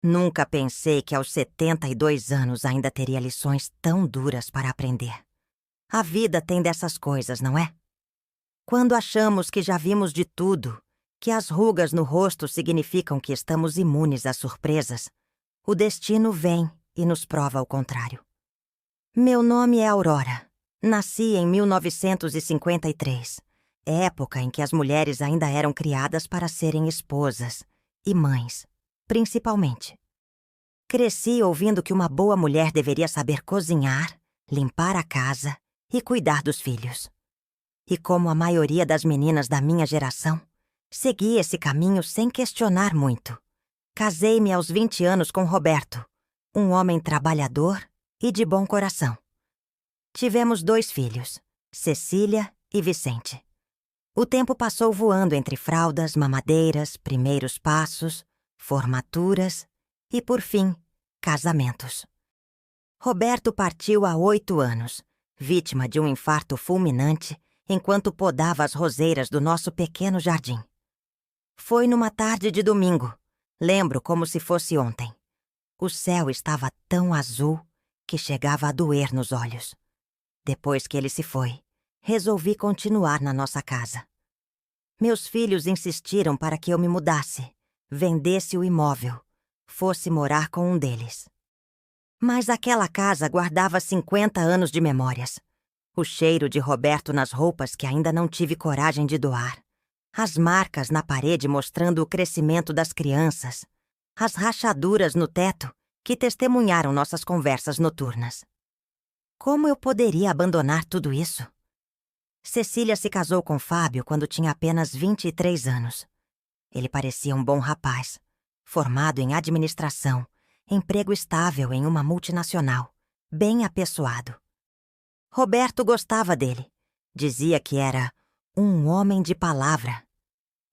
Nunca pensei que aos 72 anos ainda teria lições tão duras para aprender. A vida tem dessas coisas, não é? Quando achamos que já vimos de tudo, que as rugas no rosto significam que estamos imunes às surpresas, o destino vem e nos prova o contrário. Meu nome é Aurora. Nasci em 1953, época em que as mulheres ainda eram criadas para serem esposas e mães, principalmente. Cresci ouvindo que uma boa mulher deveria saber cozinhar, limpar a casa e cuidar dos filhos. E como a maioria das meninas da minha geração, segui esse caminho sem questionar muito. Casei-me aos 20 anos com Roberto, um homem trabalhador e de bom coração. Tivemos 2 filhos, Cecília e Vicente. O tempo passou voando entre fraldas, mamadeiras, primeiros passos, formaturas e, por fim, casamentos. Roberto partiu há 8 anos, vítima de um infarto fulminante enquanto podava as roseiras do nosso pequeno jardim. Foi numa tarde de domingo. Lembro como se fosse ontem. O céu estava tão azul que chegava a doer nos olhos. Depois que ele se foi, resolvi continuar na nossa casa. Meus filhos insistiram para que eu me mudasse, vendesse o imóvel, fosse morar com um deles. Mas aquela casa guardava 50 anos de memórias. O cheiro de Roberto nas roupas que ainda não tive coragem de doar. As marcas na parede mostrando o crescimento das crianças. As rachaduras no teto que testemunharam nossas conversas noturnas. Como eu poderia abandonar tudo isso? Cecília se casou com Fábio quando tinha apenas 23 anos. Ele parecia um bom rapaz, formado em administração, emprego estável em uma multinacional, bem apessoado. Roberto gostava dele. Dizia que era um homem de palavra.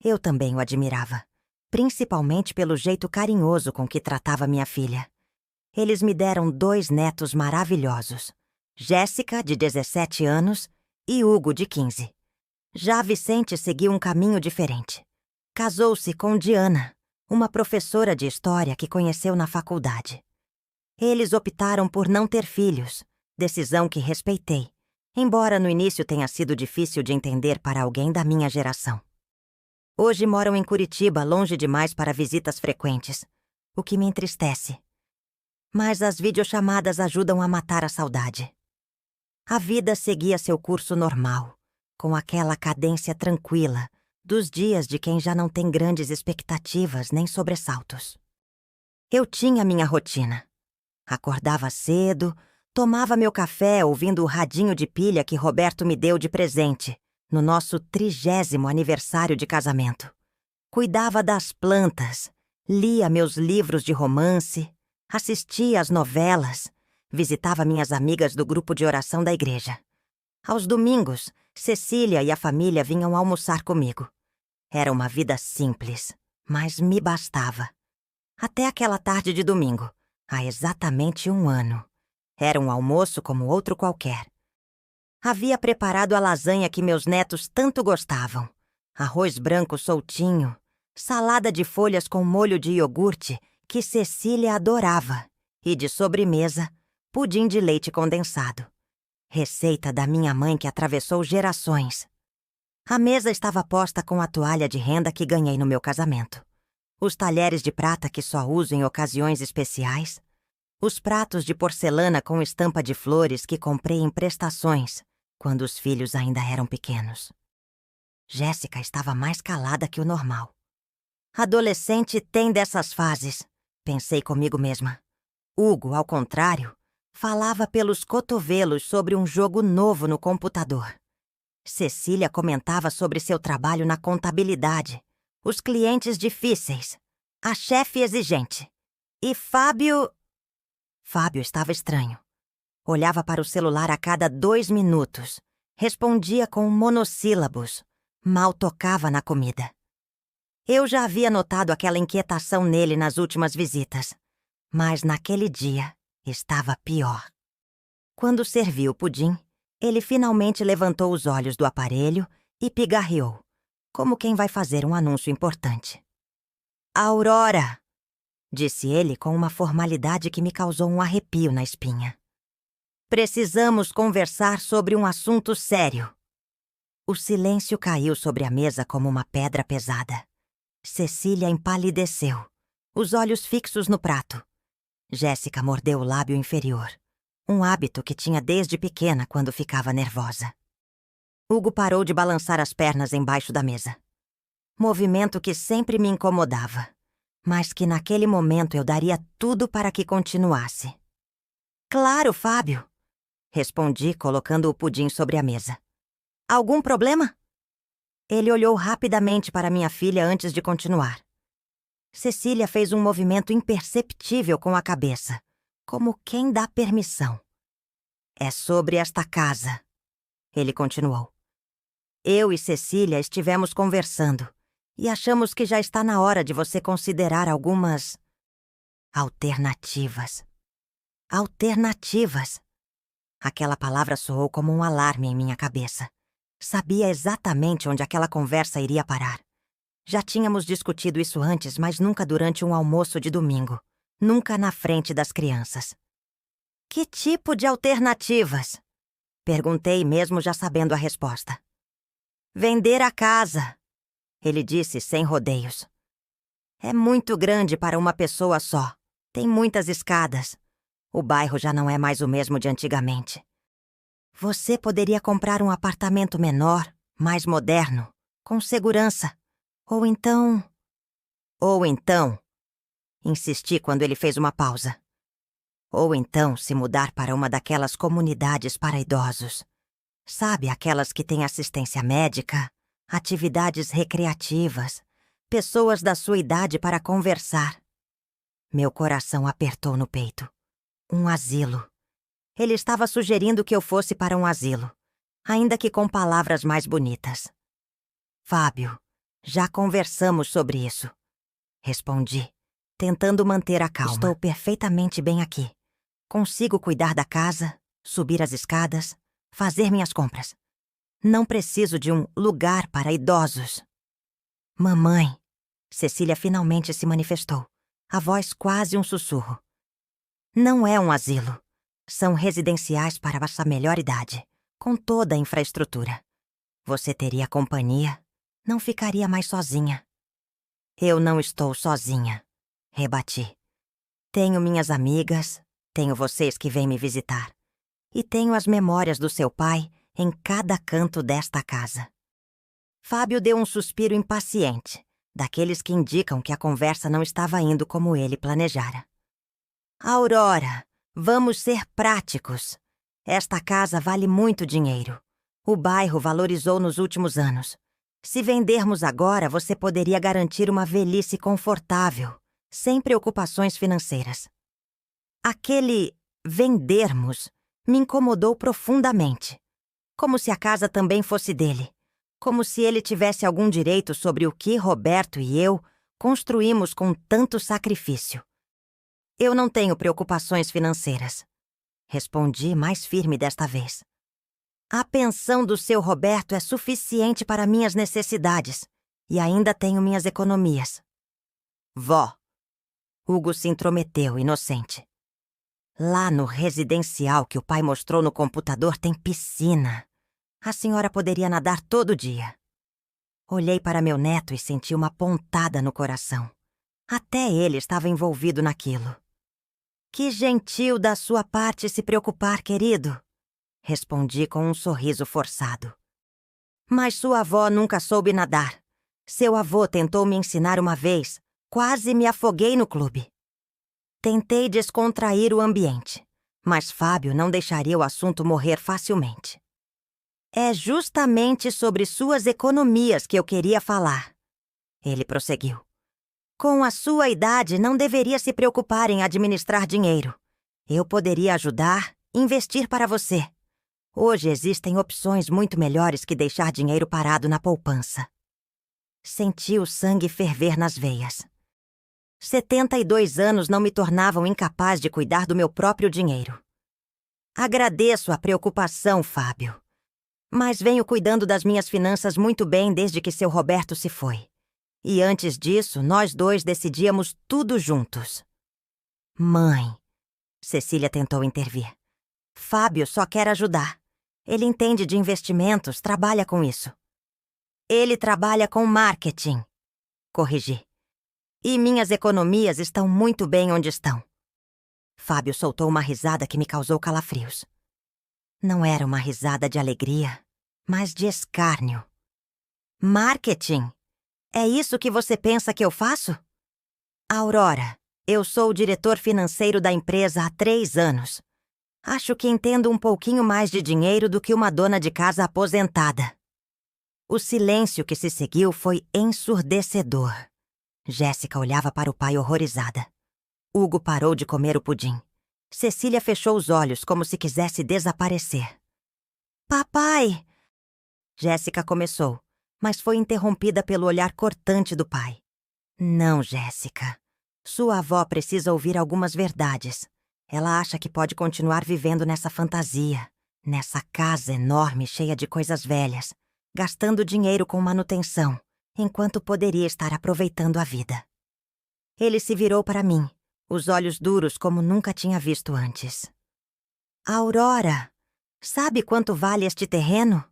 Eu também o admirava, principalmente pelo jeito carinhoso com que tratava minha filha. Eles me deram 2 netos maravilhosos, Jéssica, de 17 anos, e Hugo, de 15. Já Vicente seguiu um caminho diferente. Casou-se com Diana, uma professora de história que conheceu na faculdade. Eles optaram por não ter filhos, decisão que respeitei, embora no início tenha sido difícil de entender para alguém da minha geração. Hoje moram em Curitiba, longe demais para visitas frequentes, o que me entristece. Mas as videochamadas ajudam a matar a saudade. A vida seguia seu curso normal, com aquela cadência tranquila dos dias de quem já não tem grandes expectativas nem sobressaltos. Eu tinha minha rotina. Acordava cedo, tomava meu café ouvindo o radinho de pilha que Roberto me deu de presente no nosso 30º aniversário de casamento. Cuidava das plantas, lia meus livros de romance, assistia às novelas, visitava minhas amigas do grupo de oração da igreja. Aos domingos, Cecília e a família vinham almoçar comigo. Era uma vida simples, mas me bastava. Até aquela tarde de domingo, há exatamente 1 ano. Era um almoço como outro qualquer. Havia preparado a lasanha que meus netos tanto gostavam, arroz branco soltinho, salada de folhas com molho de iogurte que Cecília adorava e, de sobremesa, pudim de leite condensado. Receita da minha mãe que atravessou gerações. A mesa estava posta com a toalha de renda que ganhei no meu casamento, os talheres de prata que só uso em ocasiões especiais, os pratos de porcelana com estampa de flores que comprei em prestações quando os filhos ainda eram pequenos. Jéssica estava mais calada que o normal. Adolescente tem dessas fases, pensei comigo mesma. Hugo, ao contrário, falava pelos cotovelos sobre um jogo novo no computador. Cecília comentava sobre seu trabalho na contabilidade, os clientes difíceis, a chefe exigente. E Fábio estava estranho. Olhava para o celular a cada 2 minutos, respondia com monossílabos, mal tocava na comida. Eu já havia notado aquela inquietação nele nas últimas visitas, mas naquele dia estava pior. Quando servi o pudim, ele finalmente levantou os olhos do aparelho e pigarreou, como quem vai fazer um anúncio importante. Aurora! disse ele com uma formalidade que me causou um arrepio na espinha. Precisamos conversar sobre um assunto sério. O silêncio caiu sobre a mesa como uma pedra pesada. Cecília empalideceu, os olhos fixos no prato. Jéssica mordeu o lábio inferior, um hábito que tinha desde pequena quando ficava nervosa. Hugo parou de balançar as pernas embaixo da mesa. Movimento que sempre me incomodava, mas que naquele momento eu daria tudo para que continuasse. Claro, Fábio, respondi, colocando o pudim sobre a mesa. Algum problema? Ele olhou rapidamente para minha filha antes de continuar. Cecília fez um movimento imperceptível com a cabeça, como quem dá permissão. É sobre esta casa, ele continuou. Eu e Cecília estivemos conversando e achamos que já está na hora de você considerar algumas alternativas. Alternativas. Aquela palavra soou como um alarme em minha cabeça. Sabia exatamente onde aquela conversa iria parar. Já tínhamos discutido isso antes, mas nunca durante um almoço de domingo. Nunca na frente das crianças. Que tipo de alternativas? Perguntei, mesmo já sabendo a resposta. Vender a casa, ele disse sem rodeios. É muito grande para uma pessoa só. Tem muitas escadas. O bairro já não é mais o mesmo de antigamente. Você poderia comprar um apartamento menor, mais moderno, com segurança. Ou então, insisti quando ele fez uma pausa. Ou então se mudar para uma daquelas comunidades para idosos. Sabe, aquelas que têm assistência médica, atividades recreativas, pessoas da sua idade para conversar. Meu coração apertou no peito. Um asilo. Ele estava sugerindo que eu fosse para um asilo, ainda que com palavras mais bonitas. Fábio, já conversamos sobre isso. Respondi, tentando manter a calma. Estou perfeitamente bem aqui. Consigo cuidar da casa, subir as escadas, fazer minhas compras. Não preciso de um lugar para idosos. Mamãe, Cecília finalmente se manifestou, a voz quase um sussurro. Não é um asilo. São residenciais para a melhor idade, com toda a infraestrutura. Você teria companhia, não ficaria mais sozinha. Eu não estou sozinha, rebati. Tenho minhas amigas, tenho vocês que vêm me visitar. E tenho as memórias do seu pai em cada canto desta casa. Fábio deu um suspiro impaciente, daqueles que indicam que a conversa não estava indo como ele planejara. Aurora, vamos ser práticos. Esta casa vale muito dinheiro. O bairro valorizou nos últimos anos. Se vendermos agora, você poderia garantir uma velhice confortável, sem preocupações financeiras. Aquele vendermos me incomodou profundamente. Como se a casa também fosse dele. Como se ele tivesse algum direito sobre o que Roberto e eu construímos com tanto sacrifício. Eu não tenho preocupações financeiras. Respondi mais firme desta vez. A pensão do seu Roberto é suficiente para minhas necessidades e ainda tenho minhas economias. Vó. Hugo se intrometeu, inocente. Lá no residencial que o pai mostrou no computador tem piscina. A senhora poderia nadar todo dia. Olhei para meu neto e senti uma pontada no coração. Até ele estava envolvido naquilo. Que gentil da sua parte se preocupar, querido. Respondi com um sorriso forçado. Mas sua avó nunca soube nadar. Seu avô tentou me ensinar uma vez. Quase me afoguei no clube. Tentei descontrair o ambiente, mas Fábio não deixaria o assunto morrer facilmente. É justamente sobre suas economias que eu queria falar. Ele prosseguiu. Com a sua idade, não deveria se preocupar em administrar dinheiro. Eu poderia ajudar, investir para você. Hoje existem opções muito melhores que deixar dinheiro parado na poupança. Senti o sangue ferver nas veias. 72 anos não me tornavam incapaz de cuidar do meu próprio dinheiro. Agradeço a preocupação, Fábio. Mas venho cuidando das minhas finanças muito bem desde que seu Roberto se foi. E antes disso, nós dois decidíamos tudo juntos. Mãe, Cecília tentou intervir. Fábio só quer ajudar. Ele entende de investimentos, trabalha com isso. Ele trabalha com marketing, corrigi. E minhas economias estão muito bem onde estão. Fábio soltou uma risada que me causou calafrios. Não era uma risada de alegria, mas de escárnio. Marketing? É isso que você pensa que eu faço? Aurora, eu sou o diretor financeiro da empresa há 3 anos. Acho que entendo um pouquinho mais de dinheiro do que uma dona de casa aposentada. O silêncio que se seguiu foi ensurdecedor. Jéssica olhava para o pai horrorizada. Hugo parou de comer o pudim. Cecília fechou os olhos como se quisesse desaparecer. Papai! Jéssica começou, mas foi interrompida pelo olhar cortante do pai. Não, Jéssica. Sua avó precisa ouvir algumas verdades. Ela acha que pode continuar vivendo nessa fantasia, nessa casa enorme cheia de coisas velhas, gastando dinheiro com manutenção, enquanto poderia estar aproveitando a vida. Ele se virou para mim, os olhos duros como nunca tinha visto antes. Aurora, sabe quanto vale este terreno?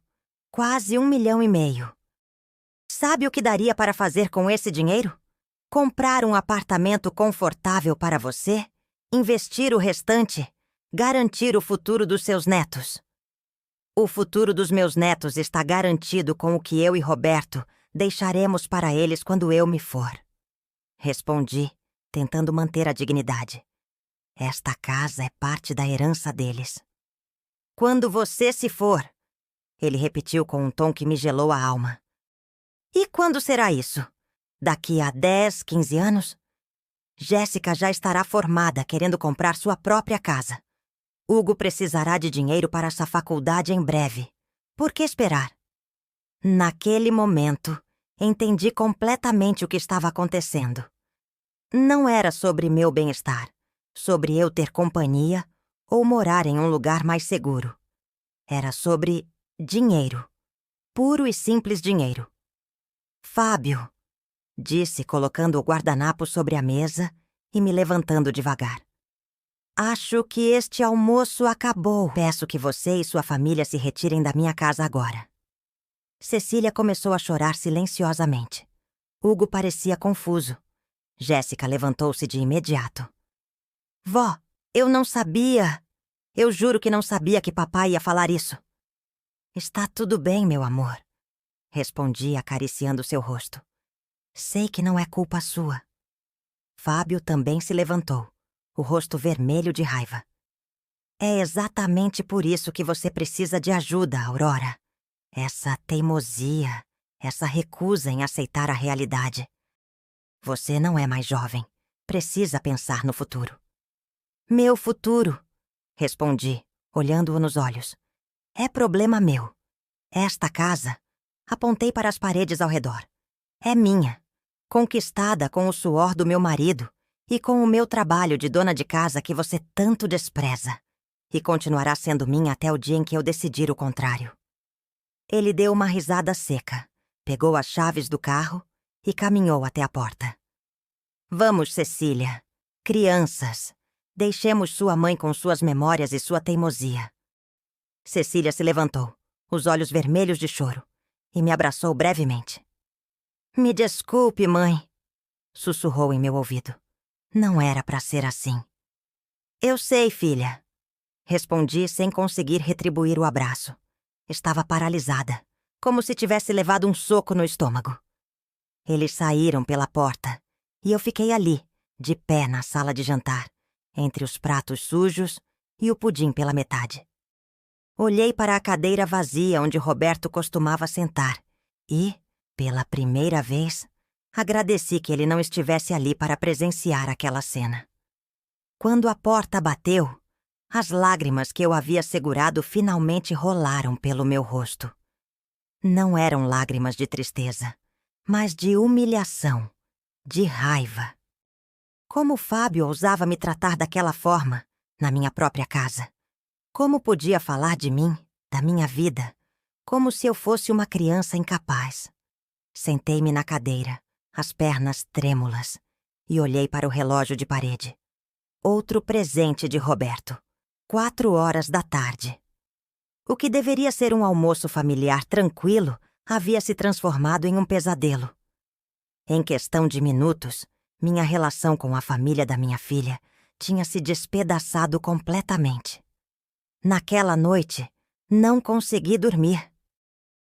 Quase 1,5 milhão. Sabe o que daria para fazer com esse dinheiro? Comprar um apartamento confortável para você, investir o restante, garantir o futuro dos seus netos. O futuro dos meus netos está garantido com o que eu e Roberto deixaremos para eles quando eu me for. Respondi, tentando manter a dignidade. Esta casa é parte da herança deles. Quando você se for, ele repetiu com um tom que me gelou a alma. E quando será isso? Daqui a 10, 15 anos? Jéssica já estará formada, querendo comprar sua própria casa. Hugo precisará de dinheiro para essa faculdade em breve. Por que esperar? Naquele momento, entendi completamente o que estava acontecendo. Não era sobre meu bem-estar, sobre eu ter companhia ou morar em um lugar mais seguro. Era sobre dinheiro. Puro e simples dinheiro. Fábio, disse, colocando o guardanapo sobre a mesa e me levantando devagar. Acho que este almoço acabou. Peço que você e sua família se retirem da minha casa agora. Cecília começou a chorar silenciosamente. Hugo parecia confuso. Jéssica levantou-se de imediato. Vó, eu não sabia. Eu juro que não sabia que papai ia falar isso. Está tudo bem, meu amor, respondi acariciando seu rosto. Sei que não é culpa sua. Fábio também se levantou, o rosto vermelho de raiva. É exatamente por isso que você precisa de ajuda, Aurora. Essa teimosia, essa recusa em aceitar a realidade. Você não é mais jovem. Precisa pensar no futuro. Meu futuro, respondi, olhando-o nos olhos. É problema meu. Esta casa, apontei para as paredes ao redor, é minha, conquistada com o suor do meu marido e com o meu trabalho de dona de casa que você tanto despreza, e continuará sendo minha até o dia em que eu decidir o contrário. Ele deu uma risada seca, pegou as chaves do carro e caminhou até a porta. Vamos, Cecília. Crianças. Deixemos sua mãe com suas memórias e sua teimosia. Cecília se levantou, os olhos vermelhos de choro, e me abraçou brevemente. Me desculpe, mãe, sussurrou em meu ouvido. Não era para ser assim. Eu sei, filha, respondi sem conseguir retribuir o abraço. Estava paralisada, como se tivesse levado um soco no estômago. Eles saíram pela porta, e eu fiquei ali, de pé na sala de jantar, entre os pratos sujos e o pudim pela metade. Olhei para a cadeira vazia onde Roberto costumava sentar e, pela primeira vez, agradeci que ele não estivesse ali para presenciar aquela cena. Quando a porta bateu, as lágrimas que eu havia segurado finalmente rolaram pelo meu rosto. Não eram lágrimas de tristeza, mas de humilhação, de raiva. Como Fábio ousava me tratar daquela forma, na minha própria casa? Como podia falar de mim, da minha vida, como se eu fosse uma criança incapaz? Sentei-me na cadeira, as pernas trêmulas, e olhei para o relógio de parede. Outro presente de Roberto. 4 horas da tarde. O que deveria ser um almoço familiar tranquilo havia se transformado em um pesadelo. Em questão de minutos, minha relação com a família da minha filha tinha se despedaçado completamente. Naquela noite, não consegui dormir.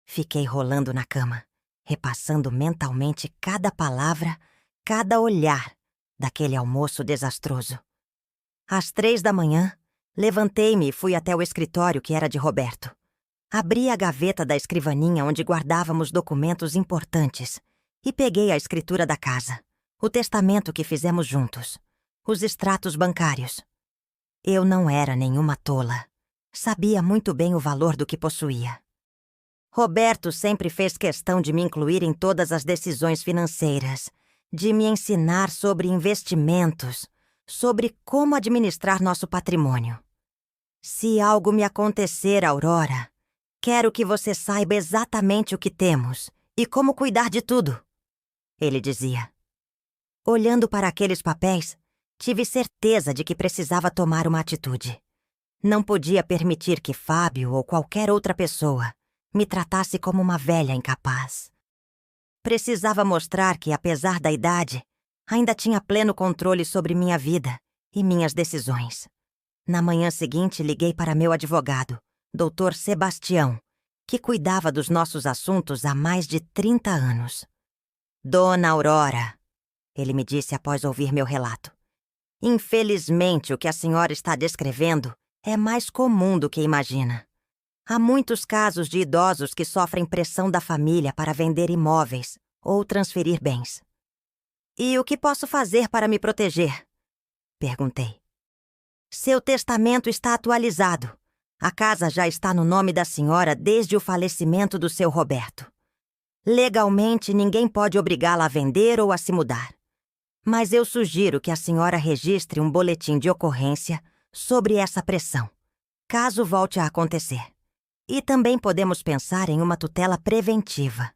Fiquei rolando na cama, repassando mentalmente cada palavra, cada olhar daquele almoço desastroso. Às 3 da manhã, levantei-me e fui até o escritório que era de Roberto. Abri a gaveta da escrivaninha onde guardávamos documentos importantes e peguei a escritura da casa, o testamento que fizemos juntos, os extratos bancários. Eu não era nenhuma tola. Sabia muito bem o valor do que possuía. Roberto sempre fez questão de me incluir em todas as decisões financeiras, de me ensinar sobre investimentos, sobre como administrar nosso patrimônio. Se algo me acontecer, Aurora, quero que você saiba exatamente o que temos e como cuidar de tudo, ele dizia. Olhando para aqueles papéis, tive certeza de que precisava tomar uma atitude. Não podia permitir que Fábio ou qualquer outra pessoa me tratasse como uma velha incapaz. Precisava mostrar que, apesar da idade, ainda tinha pleno controle sobre minha vida e minhas decisões. Na manhã seguinte, liguei para meu advogado, Dr. Sebastião, que cuidava dos nossos assuntos há mais de 30 anos. Dona Aurora, ele me disse após ouvir meu relato. Infelizmente, o que a senhora está descrevendo é mais comum do que imagina. Há muitos casos de idosos que sofrem pressão da família para vender imóveis ou transferir bens. E o que posso fazer para me proteger? Perguntei. Seu testamento está atualizado. A casa já está no nome da senhora desde o falecimento do seu Roberto. Legalmente, ninguém pode obrigá-la a vender ou a se mudar. Mas eu sugiro que a senhora registre um boletim de ocorrência sobre essa pressão, caso volte a acontecer. E também podemos pensar em uma tutela preventiva.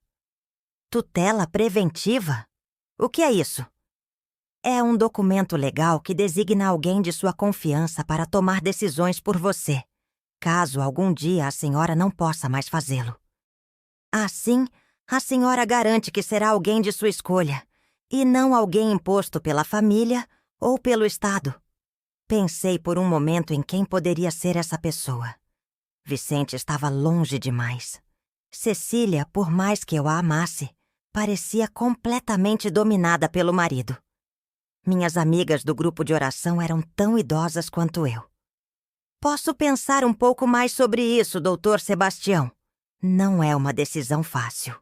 Tutela preventiva? O que é isso? É um documento legal que designa alguém de sua confiança para tomar decisões por você, caso algum dia a senhora não possa mais fazê-lo. Assim, a senhora garante que será alguém de sua escolha, e não alguém imposto pela família ou pelo Estado. Pensei por um momento em quem poderia ser essa pessoa. Vicente estava longe demais. Cecília, por mais que eu a amasse, parecia completamente dominada pelo marido. Minhas amigas do grupo de oração eram tão idosas quanto eu. Posso pensar um pouco mais sobre isso, Dr. Sebastião. Não é uma decisão fácil.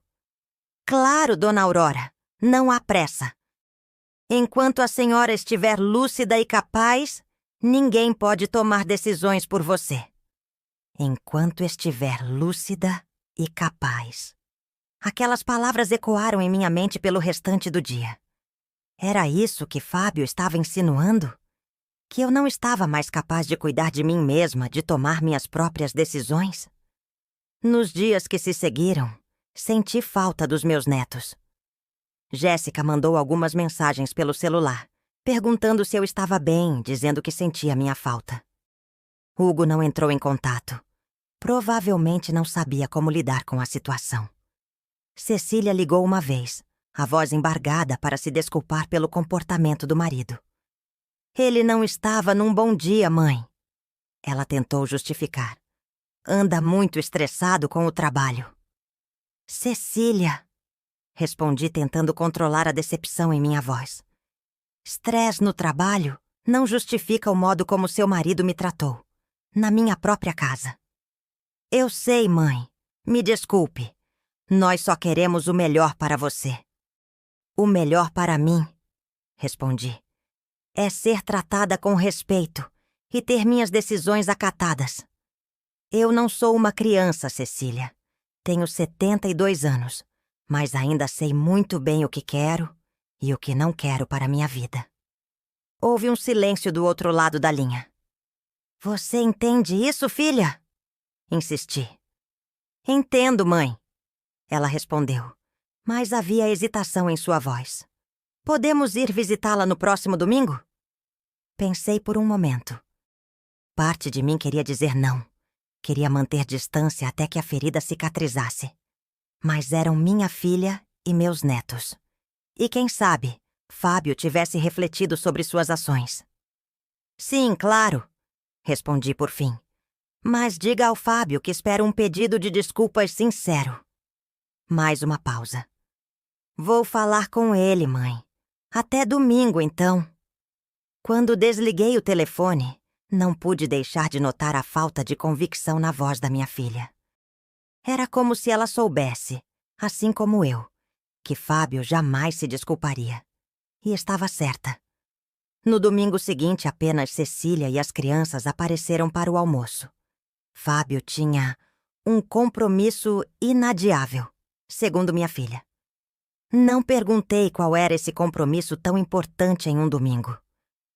Claro, Dona Aurora, não há pressa. Enquanto a senhora estiver lúcida e capaz, ninguém pode tomar decisões por você. Enquanto estiver lúcida e capaz. Aquelas palavras ecoaram em minha mente pelo restante do dia. Era isso que Fábio estava insinuando? Que eu não estava mais capaz de cuidar de mim mesma, de tomar minhas próprias decisões? Nos dias que se seguiram, senti falta dos meus netos. Jéssica mandou algumas mensagens pelo celular, perguntando se eu estava bem, dizendo que sentia minha falta. Hugo não entrou em contato. Provavelmente não sabia como lidar com a situação. Cecília ligou uma vez, a voz embargada para se desculpar pelo comportamento do marido. Ele não estava num bom dia, mãe. Ela tentou justificar. Anda muito estressado com o trabalho. Cecília, respondi tentando controlar a decepção em minha voz. Estresse no trabalho não justifica o modo como seu marido me tratou, na minha própria casa. Eu sei, mãe. Me desculpe. Nós só queremos o melhor para você. O melhor para mim, respondi, é ser tratada com respeito e ter minhas decisões acatadas. Eu não sou uma criança, Cecília. Tenho 72 anos, mas ainda sei muito bem o que quero e o que não quero para minha vida. Houve um silêncio do outro lado da linha. Você entende isso, filha? Insisti. Entendo, mãe. Ela respondeu, mas havia hesitação em sua voz. Podemos ir visitá-la no próximo domingo? Pensei por um momento. Parte de mim queria dizer não. Queria manter distância até que a ferida cicatrizasse. Mas eram minha filha e meus netos. E quem sabe, Fábio tivesse refletido sobre suas ações. Sim, claro, respondi por fim. Mas diga ao Fábio que espero um pedido de desculpas sincero. Mais uma pausa. Vou falar com ele, mãe. Até domingo, então. Quando desliguei o telefone, não pude deixar de notar a falta de convicção na voz da minha filha. Era como se ela soubesse, assim como eu, que Fábio jamais se desculparia. E estava certa. No domingo seguinte, apenas Cecília e as crianças apareceram para o almoço. Fábio tinha um compromisso inadiável, segundo minha filha. Não perguntei qual era esse compromisso tão importante em um domingo.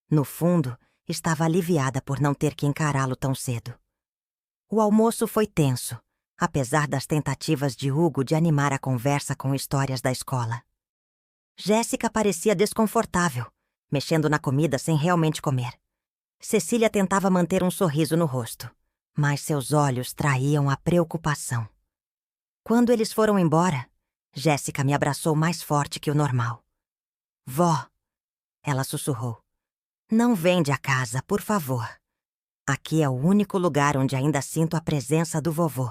No fundo, estava aliviada por não ter que encará-lo tão cedo. O almoço foi tenso, apesar das tentativas de Hugo de animar a conversa com histórias da escola. Jéssica parecia desconfortável, mexendo na comida sem realmente comer. Cecília tentava manter um sorriso no rosto, mas seus olhos traíam a preocupação. Quando eles foram embora, Jéssica me abraçou mais forte que o normal. Vó, ela sussurrou, não vende a casa, por favor. Aqui é o único lugar onde ainda sinto a presença do vovô.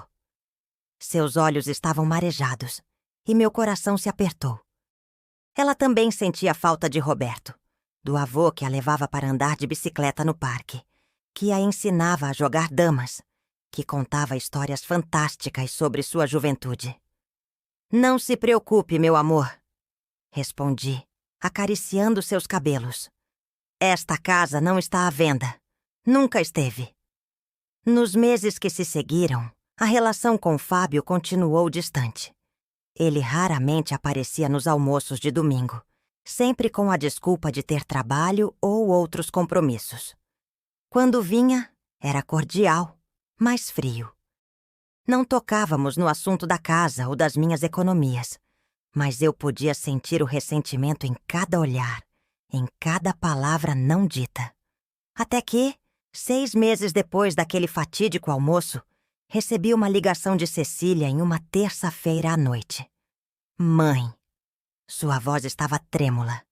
Seus olhos estavam marejados e meu coração se apertou. Ela também sentia falta de Roberto, do avô que a levava para andar de bicicleta no parque, que a ensinava a jogar damas, que contava histórias fantásticas sobre sua juventude. Não se preocupe, meu amor, respondi, acariciando seus cabelos. Esta casa não está à venda. Nunca esteve. Nos meses que se seguiram, a relação com Fábio continuou distante. Ele raramente aparecia nos almoços de domingo, sempre com a desculpa de ter trabalho ou outros compromissos. Quando vinha, era cordial, mas frio. Não tocávamos no assunto da casa ou das minhas economias, mas eu podia sentir o ressentimento em cada olhar, em cada palavra não dita. Até que, 6 meses depois daquele fatídico almoço, recebi uma ligação de Cecília em uma terça-feira à noite. Mãe. Sua voz estava trêmula.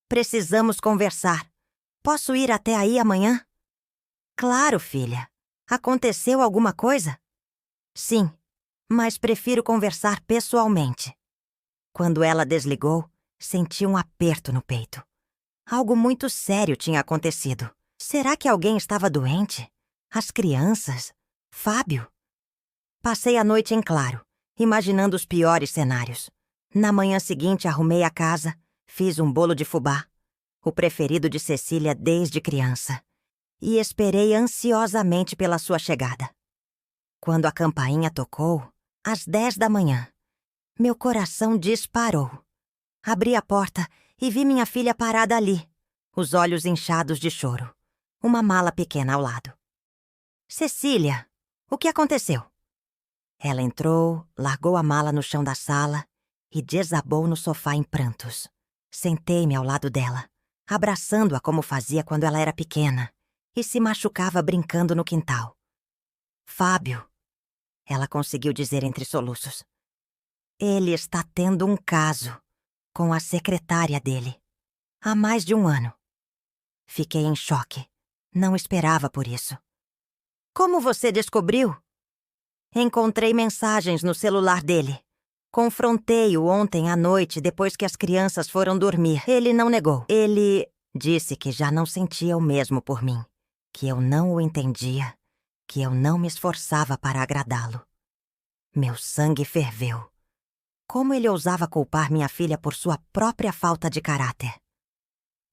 Precisamos conversar. Posso ir até aí amanhã? Claro, filha. Aconteceu alguma coisa? Sim, mas prefiro conversar pessoalmente. Quando ela desligou, senti um aperto no peito. Algo muito sério tinha acontecido. Será que alguém estava doente? As crianças? Fábio? Passei a noite em claro, imaginando os piores cenários. Na manhã seguinte, arrumei a casa, fiz um bolo de fubá, o preferido de Cecília desde criança, e esperei ansiosamente pela sua chegada. Quando a campainha tocou, às 10 da manhã, meu coração disparou. Abri a porta e vi minha filha parada ali, os olhos inchados de choro, uma mala pequena ao lado. Cecília, o que aconteceu? Ela entrou, largou a mala no chão da sala e desabou no sofá em prantos. Sentei-me ao lado dela, abraçando-a como fazia quando ela era pequena e se machucava brincando no quintal. Fábio, ela conseguiu dizer entre soluços. Ele está tendo um caso com a secretária dele. Há mais de um ano. Fiquei em choque. Não esperava por isso. Como você descobriu? Encontrei mensagens no celular dele. Confrontei-o ontem à noite depois que as crianças foram dormir. Ele não negou. Ele disse que já não sentia o mesmo por mim, que eu não o entendia, que eu não me esforçava para agradá-lo. Meu sangue ferveu. Como ele ousava culpar minha filha por sua própria falta de caráter?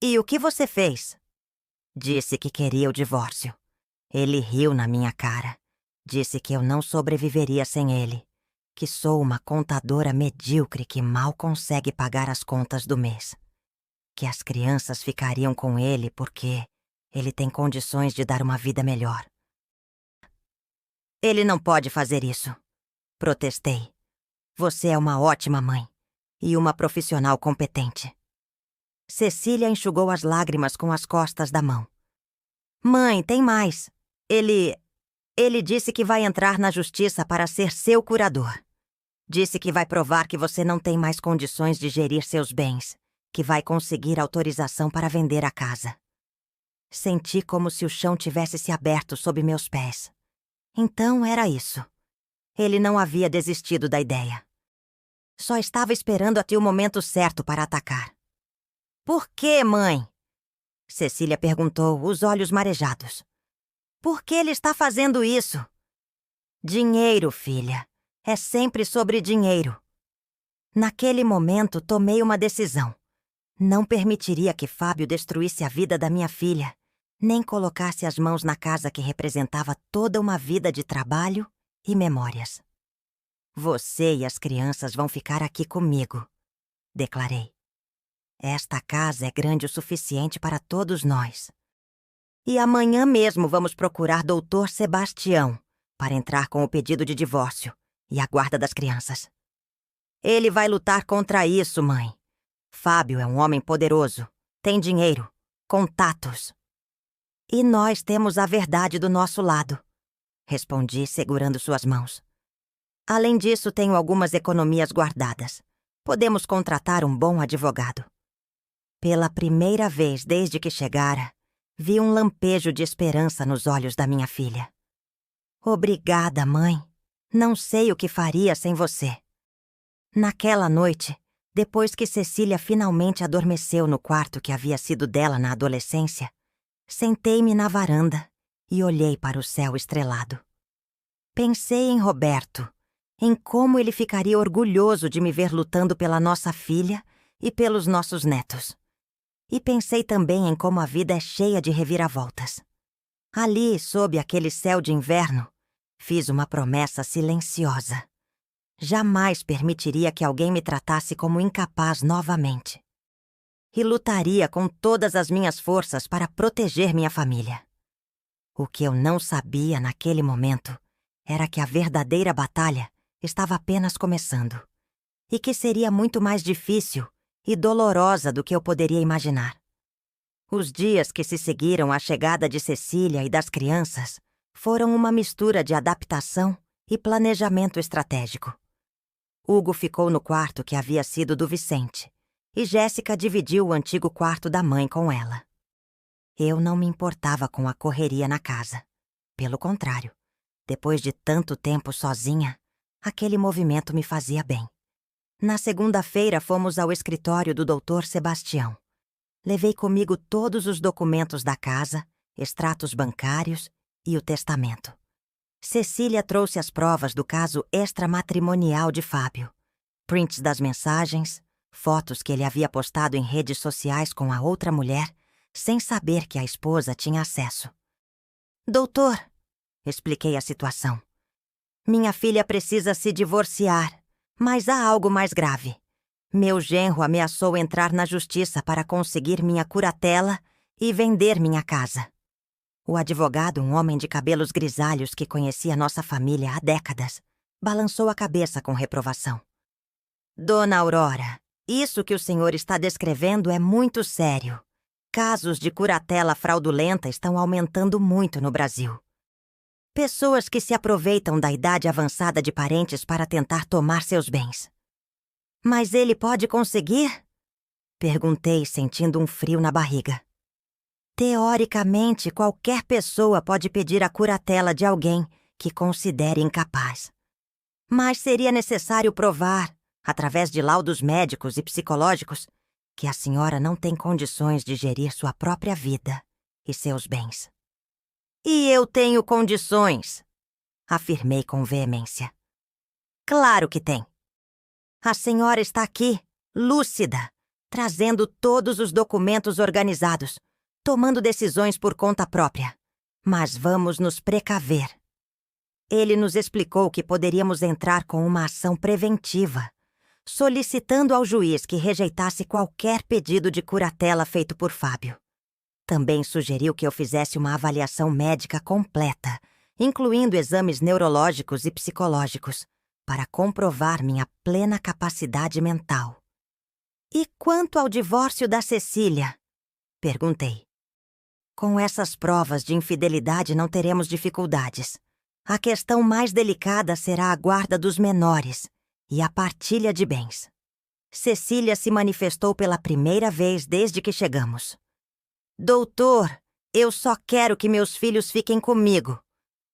E o que você fez? Disse que queria o divórcio. Ele riu na minha cara. Disse que eu não sobreviveria sem ele, que sou uma contadora medíocre que mal consegue pagar as contas do mês, que as crianças ficariam com ele porque ele tem condições de dar uma vida melhor. Ele não pode fazer isso, protestei. Você é uma ótima mãe e uma profissional competente. Cecília enxugou as lágrimas com as costas da mão. Mãe, tem mais. Ele disse que vai entrar na justiça para ser seu curador. Disse que vai provar que você não tem mais condições de gerir seus bens, que vai conseguir autorização para vender a casa. Senti como se o chão tivesse se aberto sob meus pés. Então era isso. Ele não havia desistido da ideia. Só estava esperando até o momento certo para atacar. Por quê, mãe? Cecília perguntou, os olhos marejados. Por que ele está fazendo isso? Dinheiro, filha. É sempre sobre dinheiro. Naquele momento, tomei uma decisão. Não permitiria que Fábio destruísse a vida da minha filha, nem colocasse as mãos na casa que representava toda uma vida de trabalho e memórias. Você e as crianças vão ficar aqui comigo, declarei. Esta casa é grande o suficiente para todos nós. E amanhã mesmo vamos procurar Dr. Sebastião para entrar com o pedido de divórcio e a guarda das crianças. Ele vai lutar contra isso, mãe. Fábio é um homem poderoso, tem dinheiro, contatos. E nós temos a verdade do nosso lado, respondi segurando suas mãos. Além disso, tenho algumas economias guardadas. Podemos contratar um bom advogado. Pela primeira vez desde que chegara, vi um lampejo de esperança nos olhos da minha filha. Obrigada, mãe. Não sei o que faria sem você. Naquela noite, depois que Cecília finalmente adormeceu no quarto que havia sido dela na adolescência, sentei-me na varanda e olhei para o céu estrelado. Pensei em Roberto, em como ele ficaria orgulhoso de me ver lutando pela nossa filha e pelos nossos netos. E pensei também em como a vida é cheia de reviravoltas. Ali, sob aquele céu de inverno, fiz uma promessa silenciosa. Jamais permitiria que alguém me tratasse como incapaz novamente. E lutaria com todas as minhas forças para proteger minha família. O que eu não sabia naquele momento era que a verdadeira batalha estava apenas começando, e que seria muito mais difícil e dolorosa do que eu poderia imaginar. Os dias que se seguiram à chegada de Cecília e das crianças foram uma mistura de adaptação e planejamento estratégico. Hugo ficou no quarto que havia sido do Vicente, e Jéssica dividiu o antigo quarto da mãe com ela. Eu não me importava com a correria na casa. Pelo contrário, depois de tanto tempo sozinha, aquele movimento me fazia bem. Na segunda-feira fomos ao escritório do Dr. Sebastião. Levei comigo todos os documentos da casa, extratos bancários e o testamento. Cecília trouxe as provas do caso extramatrimonial de Fábio, prints das mensagens, fotos que ele havia postado em redes sociais com a outra mulher, sem saber que a esposa tinha acesso. Doutor, expliquei a situação. Minha filha precisa se divorciar, mas há algo mais grave. Meu genro ameaçou entrar na justiça para conseguir minha curatela e vender minha casa. O advogado, um homem de cabelos grisalhos que conhecia nossa família há décadas, balançou a cabeça com reprovação. Dona Aurora, isso que o senhor está descrevendo é muito sério. Casos de curatela fraudulenta estão aumentando muito no Brasil. Pessoas que se aproveitam da idade avançada de parentes para tentar tomar seus bens. Mas ele pode conseguir? Perguntei, sentindo um frio na barriga. Teoricamente, qualquer pessoa pode pedir a curatela de alguém que considere incapaz. Mas seria necessário provar, através de laudos médicos e psicológicos, que a senhora não tem condições de gerir sua própria vida e seus bens. E eu tenho condições, afirmei com veemência. Claro que tem. A senhora está aqui, lúcida, trazendo todos os documentos organizados, tomando decisões por conta própria. Mas vamos nos precaver. Ele nos explicou que poderíamos entrar com uma ação preventiva, solicitando ao juiz que rejeitasse qualquer pedido de curatela feito por Fábio. Também sugeriu que eu fizesse uma avaliação médica completa, incluindo exames neurológicos e psicológicos, para comprovar minha plena capacidade mental. E quanto ao divórcio da Cecília? Perguntei. Com essas provas de infidelidade não teremos dificuldades. A questão mais delicada será a guarda dos menores e a partilha de bens. Cecília se manifestou pela primeira vez desde que chegamos. Doutor, eu só quero que meus filhos fiquem comigo.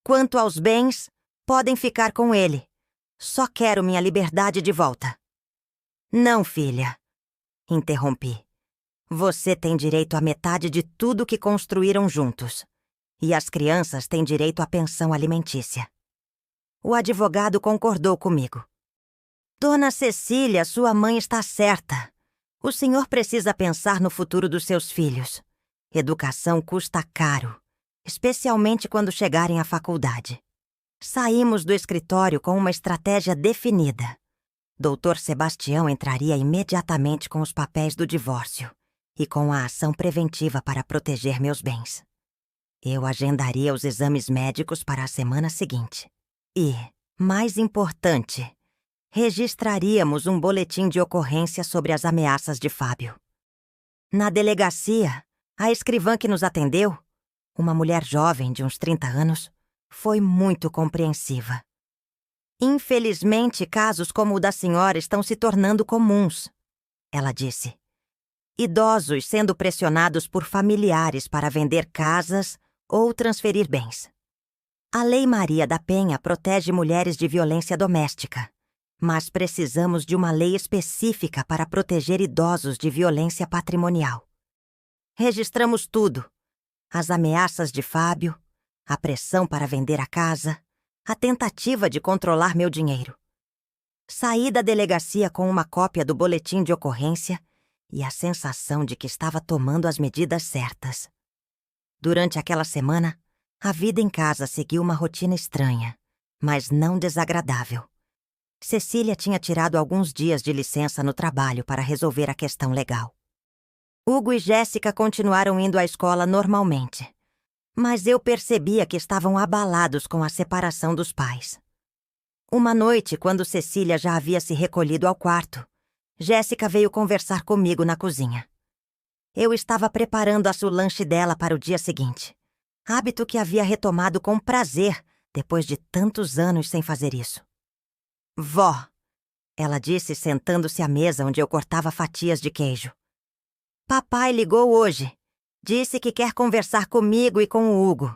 Quanto aos bens, podem ficar com ele. Só quero minha liberdade de volta. Não, filha, interrompi. Você tem direito à metade de tudo que construíram juntos. E as crianças têm direito à pensão alimentícia. O advogado concordou comigo. Dona Cecília, sua mãe está certa. O senhor precisa pensar no futuro dos seus filhos. Educação custa caro, especialmente quando chegarem à faculdade. Saímos do escritório com uma estratégia definida. Dr. Sebastião entraria imediatamente com os papéis do divórcio e com a ação preventiva para proteger meus bens. Eu agendaria os exames médicos para a semana seguinte. E, mais importante, registraríamos um boletim de ocorrência sobre as ameaças de Fábio. Na delegacia, a escrivã que nos atendeu, uma mulher jovem de uns 30 anos, foi muito compreensiva. Infelizmente, casos como o da senhora estão se tornando comuns, ela disse. Idosos sendo pressionados por familiares para vender casas ou transferir bens. A Lei Maria da Penha protege mulheres de violência doméstica, mas precisamos de uma lei específica para proteger idosos de violência patrimonial. Registramos tudo: as ameaças de Fábio, a pressão para vender a casa, a tentativa de controlar meu dinheiro. Saí da delegacia com uma cópia do boletim de ocorrência e a sensação de que estava tomando as medidas certas. Durante aquela semana, a vida em casa seguiu uma rotina estranha, mas não desagradável. Cecília tinha tirado alguns dias de licença no trabalho para resolver a questão legal. Hugo e Jéssica continuaram indo à escola normalmente, mas eu percebia que estavam abalados com a separação dos pais. Uma noite, quando Cecília já havia se recolhido ao quarto, Jéssica veio conversar comigo na cozinha. Eu estava preparando o lanche dela para o dia seguinte, hábito que havia retomado com prazer depois de tantos anos sem fazer isso. Vó, ela disse sentando-se à mesa onde eu cortava fatias de queijo. Papai ligou hoje. Disse que quer conversar comigo e com o Hugo.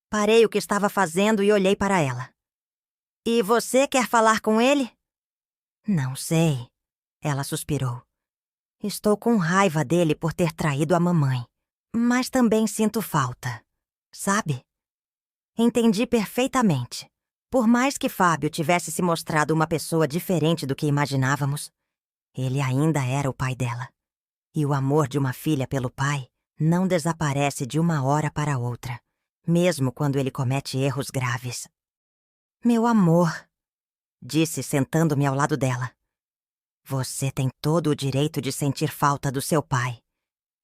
Parei o que estava fazendo e olhei para ela. E você quer falar com ele? Não sei, ela suspirou. Estou com raiva dele por ter traído a mamãe, mas também sinto falta, sabe? Entendi perfeitamente. Por mais que Fábio tivesse se mostrado uma pessoa diferente do que imaginávamos, ele ainda era o pai dela. E o amor de uma filha pelo pai não desaparece de uma hora para outra, mesmo quando ele comete erros graves. Meu amor, disse sentando-me ao lado dela. Você tem todo o direito de sentir falta do seu pai.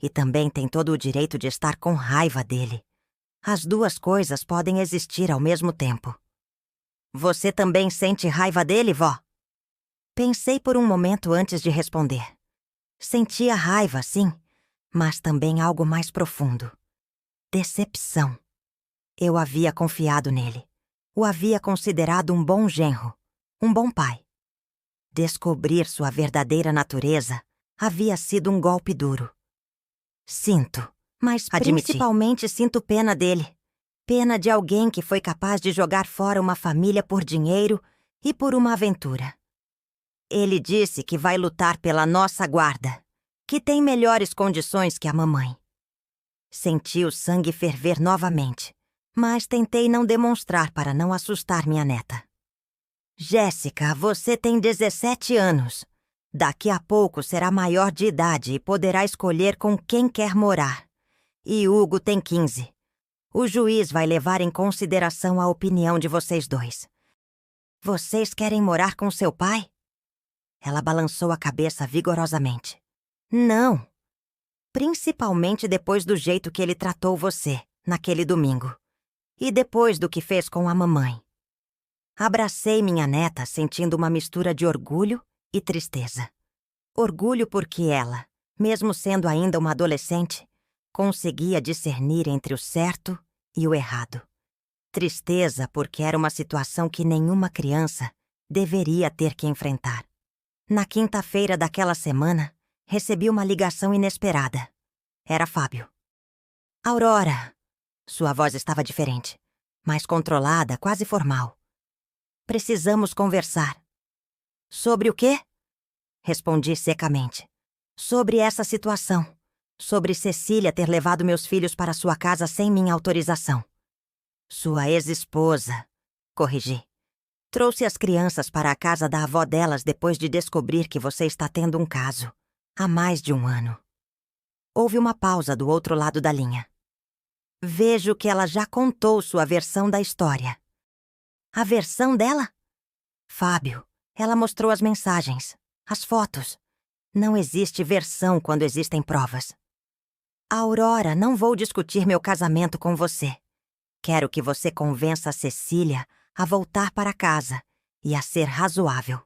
E também tem todo o direito de estar com raiva dele. As duas coisas podem existir ao mesmo tempo. Você também sente raiva dele, vó? Pensei por um momento antes de responder. Sentia raiva, sim, mas também algo mais profundo. Decepção. Eu havia confiado nele. O havia considerado um bom genro, um bom pai. Descobrir sua verdadeira natureza havia sido um golpe duro. Sinto, mas principalmente sinto pena dele. Pena de alguém que foi capaz de jogar fora uma família por dinheiro e por uma aventura. Ele disse que vai lutar pela nossa guarda, que tem melhores condições que a mamãe. Senti o sangue ferver novamente, mas tentei não demonstrar para não assustar minha neta. Jéssica, você tem 17 anos. Daqui a pouco será maior de idade e poderá escolher com quem quer morar. E Hugo tem 15. O juiz vai levar em consideração a opinião de vocês dois. Vocês querem morar com seu pai? Ela balançou a cabeça vigorosamente. Não. Principalmente depois do jeito que ele tratou você, naquele domingo. E depois do que fez com a mamãe. Abracei minha neta sentindo uma mistura de orgulho e tristeza. Orgulho porque ela, mesmo sendo ainda uma adolescente, Conseguia discernir entre o certo e o errado. Tristeza porque era uma situação que nenhuma criança deveria ter que enfrentar. Na quinta-feira daquela semana, recebi uma ligação inesperada. Era Fábio. Aurora. Sua voz estava diferente, mais controlada, quase formal. Precisamos conversar. Sobre o quê? Respondi secamente. Sobre essa situação. Sobre Cecília ter levado meus filhos para sua casa sem minha autorização. Sua ex-esposa, corrigi. Trouxe as crianças para a casa da avó delas depois de descobrir que você está tendo um caso. Há mais de um ano. Houve uma pausa do outro lado da linha. Vejo que ela já contou sua versão da história. A versão dela? Fábio, ela mostrou as mensagens, as fotos. Não existe versão quando existem provas. Aurora, não vou discutir meu casamento com você. Quero que você convença a Cecília a voltar para casa e a ser razoável.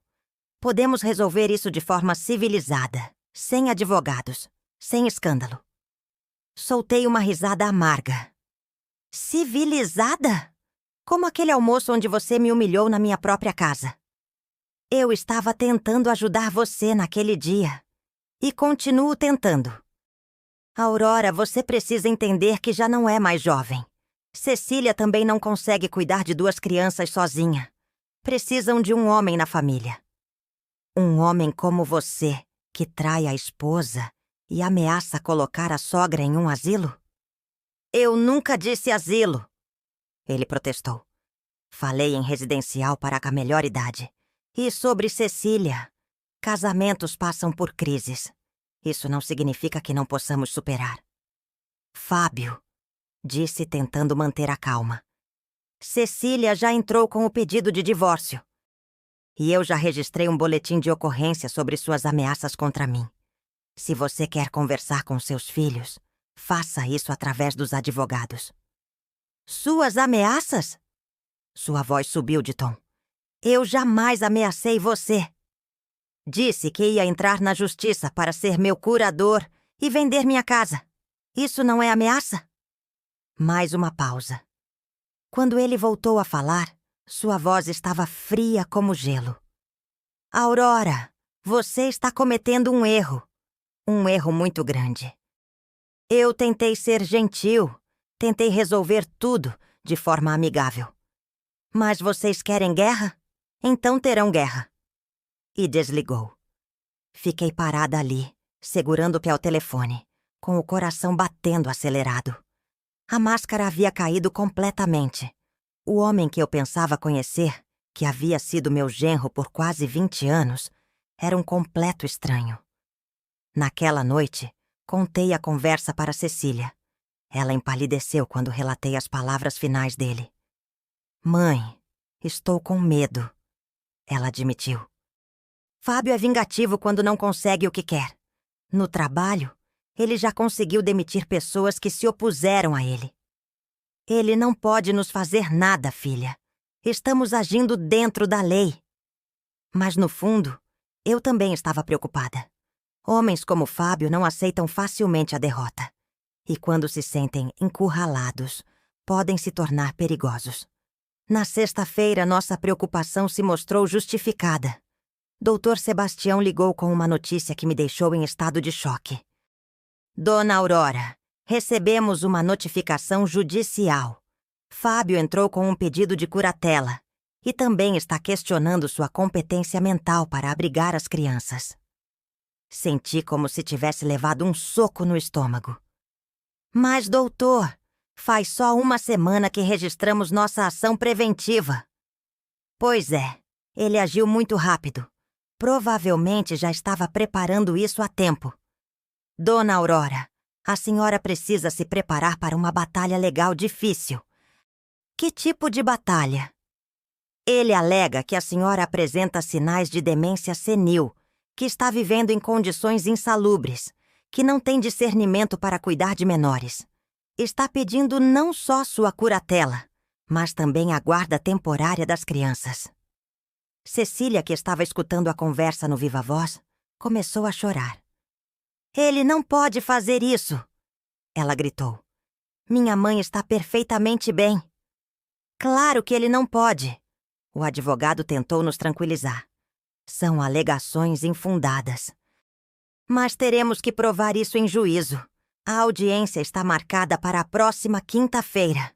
Podemos resolver isso de forma civilizada, sem advogados, sem escândalo. Soltei uma risada amarga. Civilizada? Como aquele almoço onde você me humilhou na minha própria casa. Eu estava tentando ajudar você naquele dia. E continuo tentando. Aurora, você precisa entender que já não é mais jovem. Cecília também não consegue cuidar de 2 crianças sozinha. Precisam de um homem na família. Um homem como você, que trai a esposa e ameaça colocar a sogra em um asilo? Eu nunca disse asilo, ele protestou. Falei em residencial para a melhor idade. E sobre Cecília, casamentos passam por crises. Isso não significa que não possamos superar. Fábio, disse tentando manter a calma. Cecília já entrou com o pedido de divórcio. E eu já registrei um boletim de ocorrência sobre suas ameaças contra mim. Se você quer conversar com seus filhos, faça isso através dos advogados. Suas ameaças? Sua voz subiu de tom. Eu jamais ameacei você. Disse que ia entrar na justiça para ser meu curador e vender minha casa. Isso não é ameaça? Mais uma pausa. Quando ele voltou a falar, sua voz estava fria como gelo. Aurora, você está cometendo um erro. Um erro muito grande. Eu tentei ser gentil, tentei resolver tudo de forma amigável. Mas vocês querem guerra? Então terão guerra. E desligou. Fiquei parada ali, segurando o pé ao telefone, com o coração batendo acelerado. A máscara havia caído completamente. O homem que eu pensava conhecer, que havia sido meu genro por quase 20 anos, era um completo estranho. Naquela noite, contei a conversa para Cecília. Ela empalideceu quando relatei as palavras finais dele. Mãe, estou com medo, ela admitiu. Fábio é vingativo quando não consegue o que quer. No trabalho, ele já conseguiu demitir pessoas que se opuseram a ele. Ele não pode nos fazer nada, filha. Estamos agindo dentro da lei. Mas, no fundo, eu também estava preocupada. Homens como Fábio não aceitam facilmente a derrota. E quando se sentem encurralados, podem se tornar perigosos. Na sexta-feira, nossa preocupação se mostrou justificada. Dr. Sebastião ligou com uma notícia que me deixou em estado de choque. Dona Aurora, recebemos uma notificação judicial. Fábio entrou com um pedido de curatela e também está questionando sua competência mental para abrigar as crianças. Senti como se tivesse levado um soco no estômago. Mas, doutor, faz só uma semana que registramos nossa ação preventiva. Pois é, ele agiu muito rápido. Provavelmente já estava preparando isso há tempo. Dona Aurora, a senhora precisa se preparar para uma batalha legal difícil. Que tipo de batalha? Ele alega que a senhora apresenta sinais de demência senil, que está vivendo em condições insalubres, que não tem discernimento para cuidar de menores. Está pedindo não só sua curatela, mas também a guarda temporária das crianças. Cecília, que estava escutando a conversa no viva voz, começou a chorar. Ele não pode fazer isso. ela gritou. Minha mãe está perfeitamente bem. Claro que ele não pode. O advogado tentou nos tranquilizar. São alegações infundadas. Mas teremos que provar isso em juízo. A audiência está marcada para a próxima quinta-feira.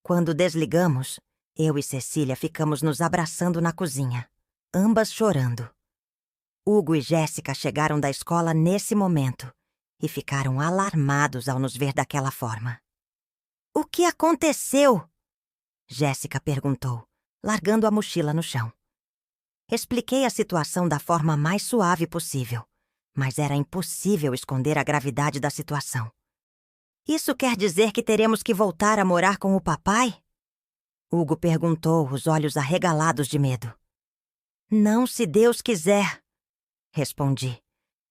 Quando desligamos, eu e Cecília ficamos nos abraçando na cozinha, ambas chorando. Hugo e Jéssica chegaram da escola nesse momento e ficaram alarmados ao nos ver daquela forma. O que aconteceu? Jéssica perguntou, largando a mochila no chão. Expliquei a situação da forma mais suave possível, mas era impossível esconder a gravidade da situação. Isso quer dizer que teremos que voltar a morar com o papai? Hugo perguntou, os olhos arregalados de medo. Não, se Deus quiser, respondi,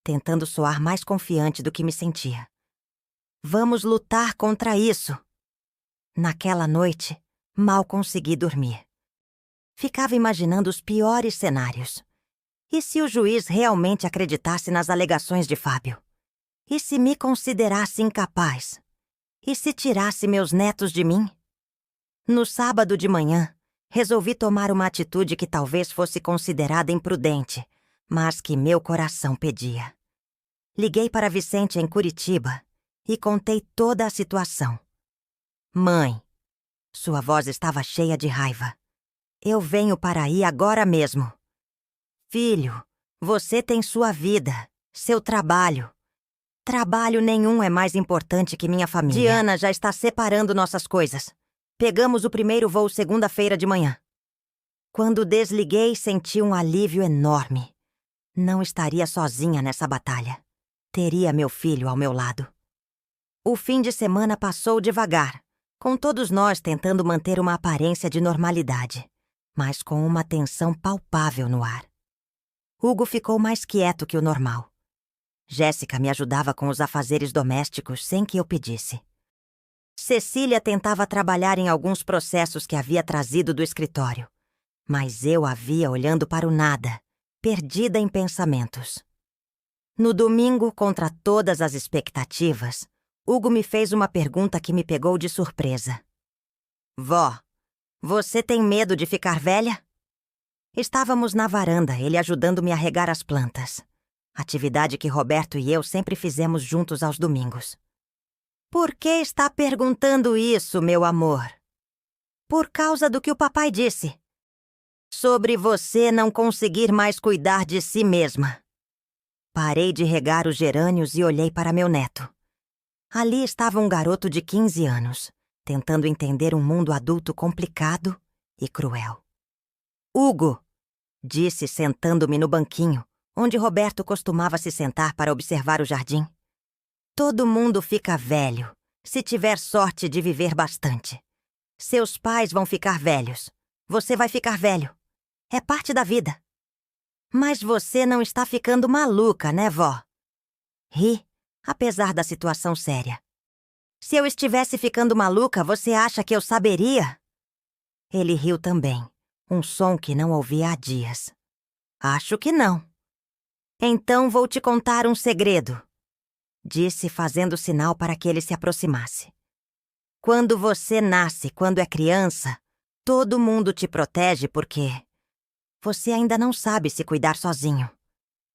tentando soar mais confiante do que me sentia. Vamos lutar contra isso. Naquela noite, mal consegui dormir. Ficava imaginando os piores cenários. E se o juiz realmente acreditasse nas alegações de Fábio? E se me considerasse incapaz? E se tirasse meus netos de mim? No sábado de manhã, resolvi tomar uma atitude que talvez fosse considerada imprudente, mas que meu coração pedia. Liguei para Vicente em Curitiba e contei toda a situação. Mãe, sua voz estava cheia de raiva. Eu venho para aí agora mesmo. Filho, você tem sua vida, seu trabalho. Trabalho nenhum é mais importante que minha família. Diana já está separando nossas coisas. Pegamos o primeiro voo segunda-feira de manhã. Quando desliguei, senti um alívio enorme. Não estaria sozinha nessa batalha. Teria meu filho ao meu lado. O fim de semana passou devagar, com todos nós tentando manter uma aparência de normalidade, mas com uma tensão palpável no ar. Hugo ficou mais quieto que o normal. Jéssica me ajudava com os afazeres domésticos sem que eu pedisse. Cecília tentava trabalhar em alguns processos que havia trazido do escritório, mas eu a via olhando para o nada, perdida em pensamentos. No domingo, contra todas as expectativas, Hugo me fez uma pergunta que me pegou de surpresa. Vó, você tem medo de ficar velha? Estávamos na varanda, ele ajudando-me a regar as plantas. Atividade que Roberto e eu sempre fizemos juntos aos domingos. Por que está perguntando isso, meu amor? Por causa do que o papai disse. Sobre você não conseguir mais cuidar de si mesma. Parei de regar os gerânios e olhei para meu neto. Ali estava um garoto de 15 anos, tentando entender um mundo adulto complicado e cruel. Hugo, disse sentando-me no banquinho, onde Roberto costumava se sentar para observar o jardim. Todo mundo fica velho, se tiver sorte de viver bastante. Seus pais vão ficar velhos. Você vai ficar velho. É parte da vida. Mas você não está ficando maluca, né, vó? Ri, apesar da situação séria. Se eu estivesse ficando maluca, você acha que eu saberia? Ele riu também, um som que não ouvia há dias. Acho que não. Então vou te contar um segredo, disse fazendo sinal para que ele se aproximasse. Quando você nasce, quando é criança, todo mundo te protege porque você ainda não sabe se cuidar sozinho.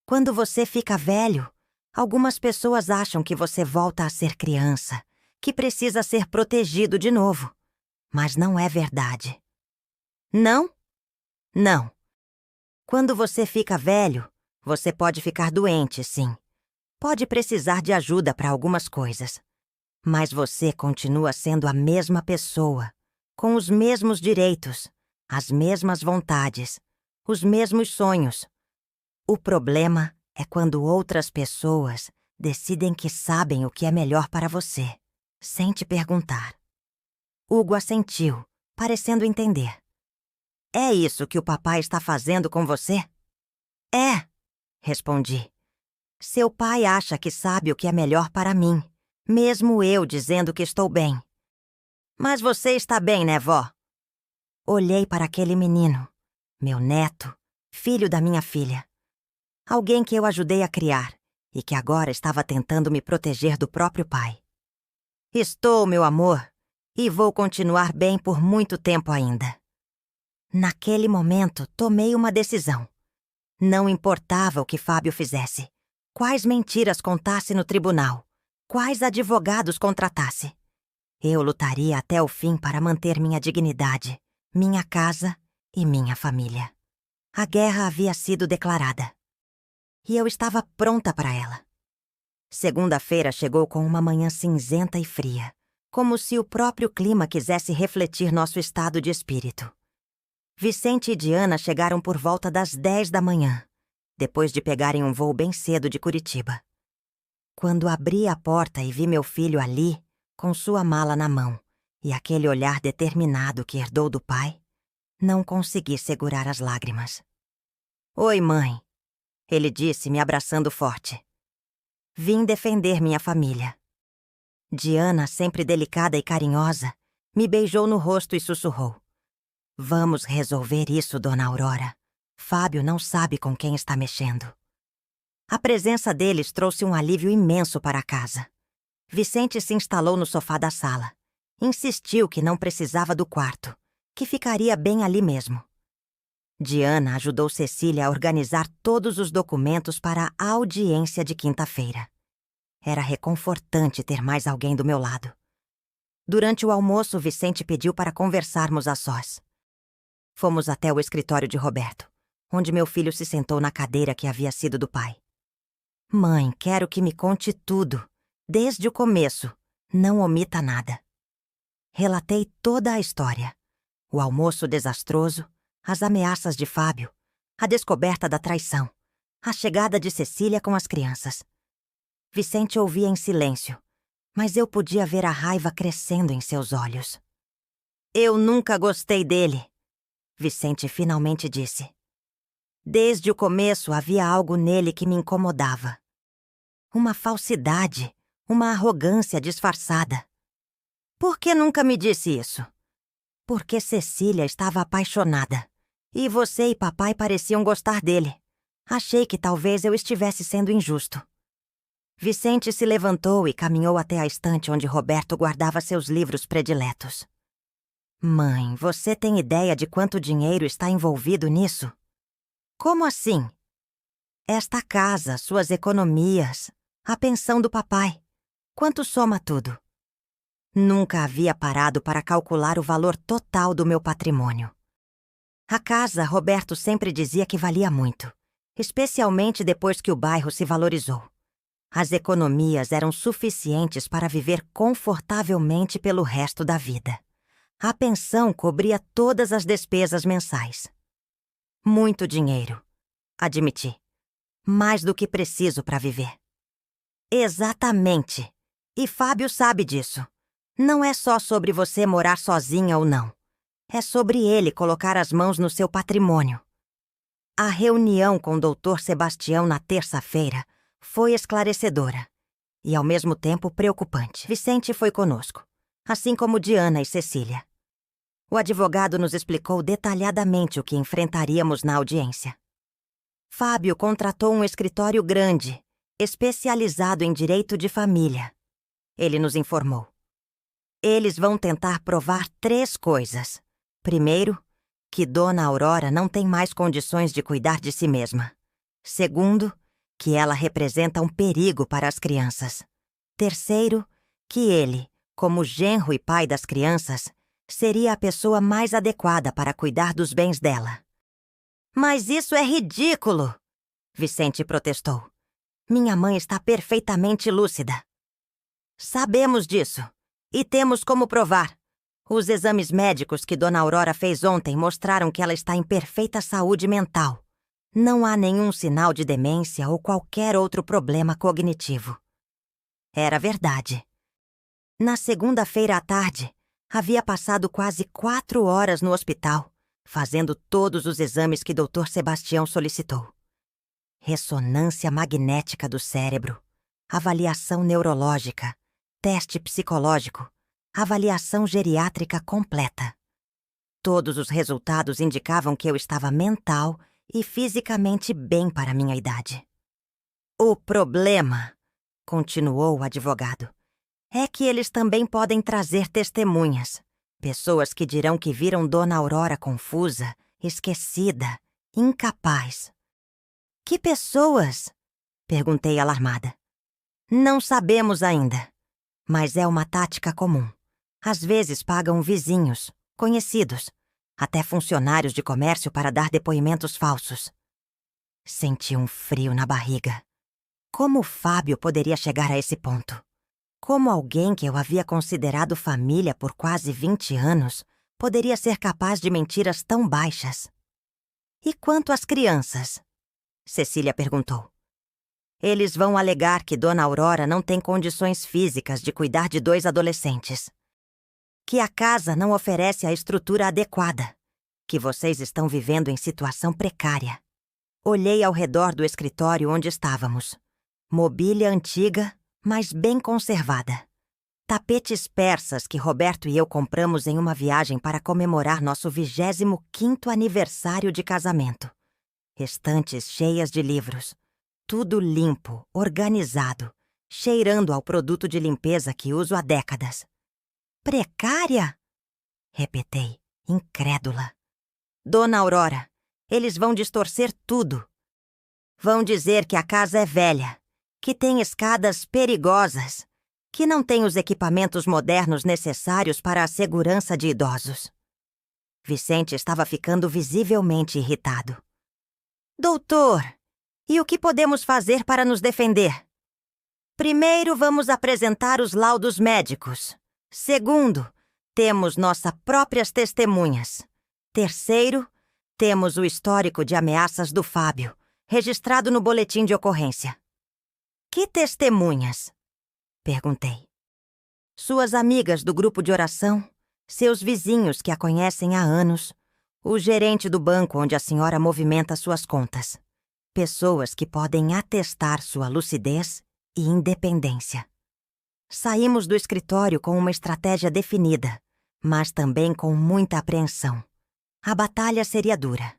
Quando você fica velho, algumas pessoas acham que você volta a ser criança, que precisa ser protegido de novo. Mas não é verdade. Não? Não. Quando você fica velho, você pode ficar doente, sim. Pode precisar de ajuda para algumas coisas. Mas você continua sendo a mesma pessoa, com os mesmos direitos, as mesmas vontades, os mesmos sonhos. O problema é quando outras pessoas decidem que sabem o que é melhor para você, sem te perguntar. Hugo assentiu, parecendo entender. É isso que o papai está fazendo com você? É, respondi. Seu pai acha que sabe o que é melhor para mim, mesmo eu dizendo que estou bem. Mas você está bem, né, vó? Olhei para aquele menino, meu neto, filho da minha filha. Alguém que eu ajudei a criar e que agora estava tentando me proteger do próprio pai. Estou, meu amor, e vou continuar bem por muito tempo ainda. Naquele momento, tomei uma decisão. Não importava o que Fábio fizesse, quais mentiras contasse no tribunal, quais advogados contratasse. Eu lutaria até o fim para manter minha dignidade, minha casa e minha família. A guerra havia sido declarada. E eu estava pronta para ela. Segunda-feira chegou com uma manhã cinzenta e fria, como se o próprio clima quisesse refletir nosso estado de espírito. Vicente e Diana chegaram por volta das 10 da manhã, depois de pegarem um voo bem cedo de Curitiba. Quando abri a porta e vi meu filho ali, com sua mala na mão, e aquele olhar determinado que herdou do pai, não consegui segurar as lágrimas. "Oi, mãe", ele disse, me abraçando forte. "Vim defender minha família." Diana, sempre delicada e carinhosa, me beijou no rosto e sussurrou: "Vamos resolver isso, dona Aurora. Fábio não sabe com quem está mexendo." A presença deles trouxe um alívio imenso para a casa. Vicente se instalou no sofá da sala. Insistiu que não precisava do quarto, que ficaria bem ali mesmo. Diana ajudou Cecília a organizar todos os documentos para a audiência de quinta-feira. Era reconfortante ter mais alguém do meu lado. Durante o almoço, Vicente pediu para conversarmos a sós. Fomos até o escritório de Roberto, onde meu filho se sentou na cadeira que havia sido do pai. "Mãe, quero que me conte tudo, desde o começo. Não omita nada." Relatei toda a história. O almoço desastroso, as ameaças de Fábio, a descoberta da traição, a chegada de Cecília com as crianças. Vicente ouvia em silêncio, mas eu podia ver a raiva crescendo em seus olhos. "Eu nunca gostei dele", Vicente finalmente disse. "Desde o começo havia algo nele que me incomodava. Uma falsidade, uma arrogância disfarçada." "Por que nunca me disse isso?" "Porque Cecília estava apaixonada. E você e papai pareciam gostar dele. Achei que talvez eu estivesse sendo injusto." Vicente se levantou e caminhou até a estante onde Roberto guardava seus livros prediletos. "Mãe, você tem ideia de quanto dinheiro está envolvido nisso?" "Como assim?" "Esta casa, suas economias, a pensão do papai. Quanto soma tudo?" Nunca havia parado para calcular o valor total do meu patrimônio. A casa, Roberto sempre dizia que valia muito, especialmente depois que o bairro se valorizou. As economias eram suficientes para viver confortavelmente pelo resto da vida. A pensão cobria todas as despesas mensais. "Muito dinheiro", admiti. "Mais do que preciso para viver." "Exatamente. E Fábio sabe disso. Não é só sobre você morar sozinha ou não. É sobre ele colocar as mãos no seu patrimônio." A reunião com o Dr. Sebastião na terça-feira foi esclarecedora e, ao mesmo tempo, preocupante. Vicente foi conosco, assim como Diana e Cecília. O advogado nos explicou detalhadamente o que enfrentaríamos na audiência. Fábio contratou um escritório grande, especializado em direito de família. Ele nos informou. Eles vão tentar provar 3 coisas. Primeiro, que Dona Aurora não tem mais condições de cuidar de si mesma. Segundo, que ela representa um perigo para as crianças. Terceiro, que ele, como genro e pai das crianças, seria a pessoa mais adequada para cuidar dos bens dela. "Mas isso é ridículo!" Vicente protestou. "Minha mãe está perfeitamente lúcida." "Sabemos disso. E temos como provar. Os exames médicos que Dona Aurora fez ontem mostraram que ela está em perfeita saúde mental. Não há nenhum sinal de demência ou qualquer outro problema cognitivo." Era verdade. Na segunda-feira à tarde, havia passado quase 4 horas no hospital, fazendo todos os exames que Dr. Sebastião solicitou. Ressonância magnética do cérebro, avaliação neurológica, teste psicológico, avaliação geriátrica completa. Todos os resultados indicavam que eu estava mental e fisicamente bem para minha idade. "O problema", continuou o advogado, É que eles também podem trazer testemunhas. Pessoas que dirão que viram Dona Aurora confusa, esquecida, incapaz. Que pessoas? Perguntei alarmada. Não sabemos ainda, mas é uma tática comum. Às vezes pagam vizinhos, conhecidos, até funcionários de comércio para dar depoimentos falsos. Senti um frio na barriga. Como o Fábio poderia chegar a esse ponto? Como alguém que eu havia considerado família por quase 20 anos poderia ser capaz de mentiras tão baixas? E quanto às crianças? Cecília perguntou. Eles vão alegar que Dona Aurora não tem condições físicas de cuidar de 2 adolescentes. Que a casa não oferece a estrutura adequada. Que vocês estão vivendo em situação precária. Olhei ao redor do escritório onde estávamos. Mobília antiga, mas bem conservada. Tapetes persas que Roberto e eu compramos em uma viagem para comemorar nosso 25º aniversário de casamento. Estantes cheias de livros. Tudo limpo, organizado, cheirando ao produto de limpeza que uso há décadas. Precária? Repetei, incrédula. Dona Aurora, eles vão distorcer tudo. Vão dizer que a casa é velha, que tem escadas perigosas, que não tem os equipamentos modernos necessários para a segurança de idosos. Vicente estava ficando visivelmente irritado. Doutor, e o que podemos fazer para nos defender? Primeiro, vamos apresentar os laudos médicos. Segundo, temos nossas próprias testemunhas. Terceiro, temos o histórico de ameaças do Fábio, registrado no boletim de ocorrência. Que testemunhas? Perguntei. Suas amigas do grupo de oração, seus vizinhos que a conhecem há anos, o gerente do banco onde a senhora movimenta suas contas. Pessoas que podem atestar sua lucidez e independência. Saímos do escritório com uma estratégia definida, mas também com muita apreensão. A batalha seria dura.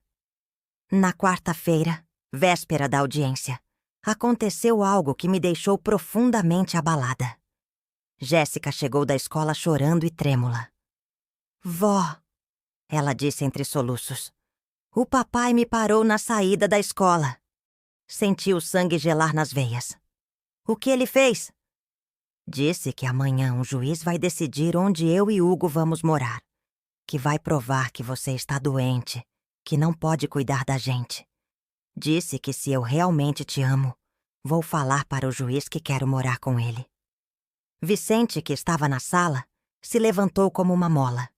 Na quarta-feira, véspera da audiência, aconteceu algo que me deixou profundamente abalada. Jéssica chegou da escola chorando e trêmula. Vó, ela disse entre soluços. O papai me parou na saída da escola. Senti o sangue gelar nas veias. O que ele fez? Disse que amanhã um juiz vai decidir onde eu e Hugo vamos morar. Que vai provar que você está doente, que não pode cuidar da gente. Disse que se eu realmente te amo, vou falar para o juiz que quero morar com ele. Vicente, que estava na sala, se levantou como uma mola.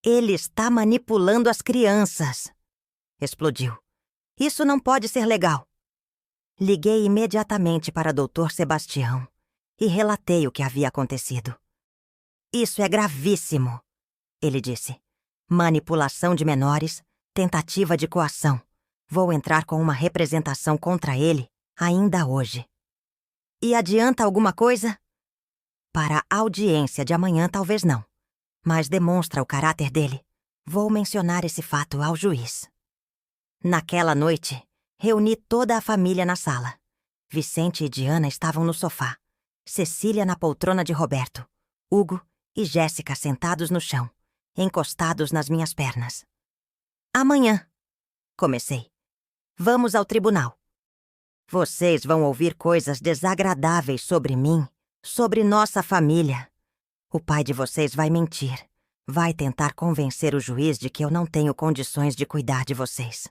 Ele está manipulando as crianças, explodiu. Isso não pode ser legal. Liguei imediatamente para Dr. Sebastião e relatei o que havia acontecido. Isso é gravíssimo, ele disse. Manipulação de menores, tentativa de coação. Vou entrar com uma representação contra ele ainda hoje. E adianta alguma coisa? Para a audiência de amanhã, talvez não. Mas demonstra o caráter dele. Vou mencionar esse fato ao juiz. Naquela noite, reuni toda a família na sala. Vicente e Diana estavam no sofá. Cecília na poltrona de Roberto. Hugo e Jéssica sentados no chão, encostados nas minhas pernas. Amanhã, comecei. Vamos ao tribunal. Vocês vão ouvir coisas desagradáveis sobre mim, sobre nossa família. O pai de vocês vai mentir. Vai tentar convencer o juiz de que eu não tenho condições de cuidar de vocês.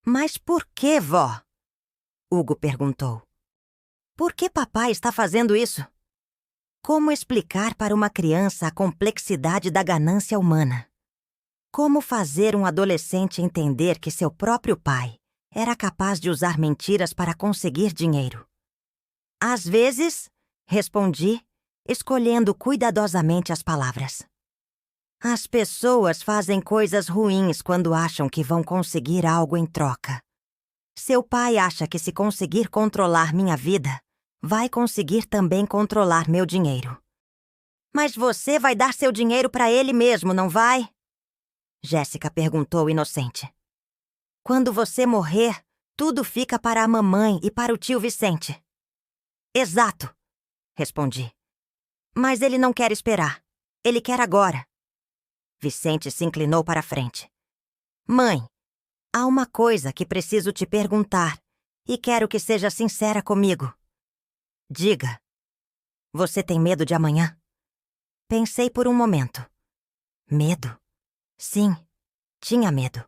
Mas por que, vó? Hugo perguntou. Por que papai está fazendo isso? Como explicar para uma criança a complexidade da ganância humana? Como fazer um adolescente entender que seu próprio pai era capaz de usar mentiras para conseguir dinheiro? Às vezes, respondi, escolhendo cuidadosamente as palavras. As pessoas fazem coisas ruins quando acham que vão conseguir algo em troca. Seu pai acha que se conseguir controlar minha vida, vai conseguir também controlar meu dinheiro. Mas você vai dar seu dinheiro para ele mesmo, não vai? Jéssica perguntou inocente. Quando você morrer, tudo fica para a mamãe e para o tio Vicente. Exato, respondi. Mas ele não quer esperar. Ele quer agora. Vicente se inclinou para a frente. Mãe, há uma coisa que preciso te perguntar e quero que seja sincera comigo. Diga. Você tem medo de amanhã? Pensei por um momento. Medo? Sim, tinha medo.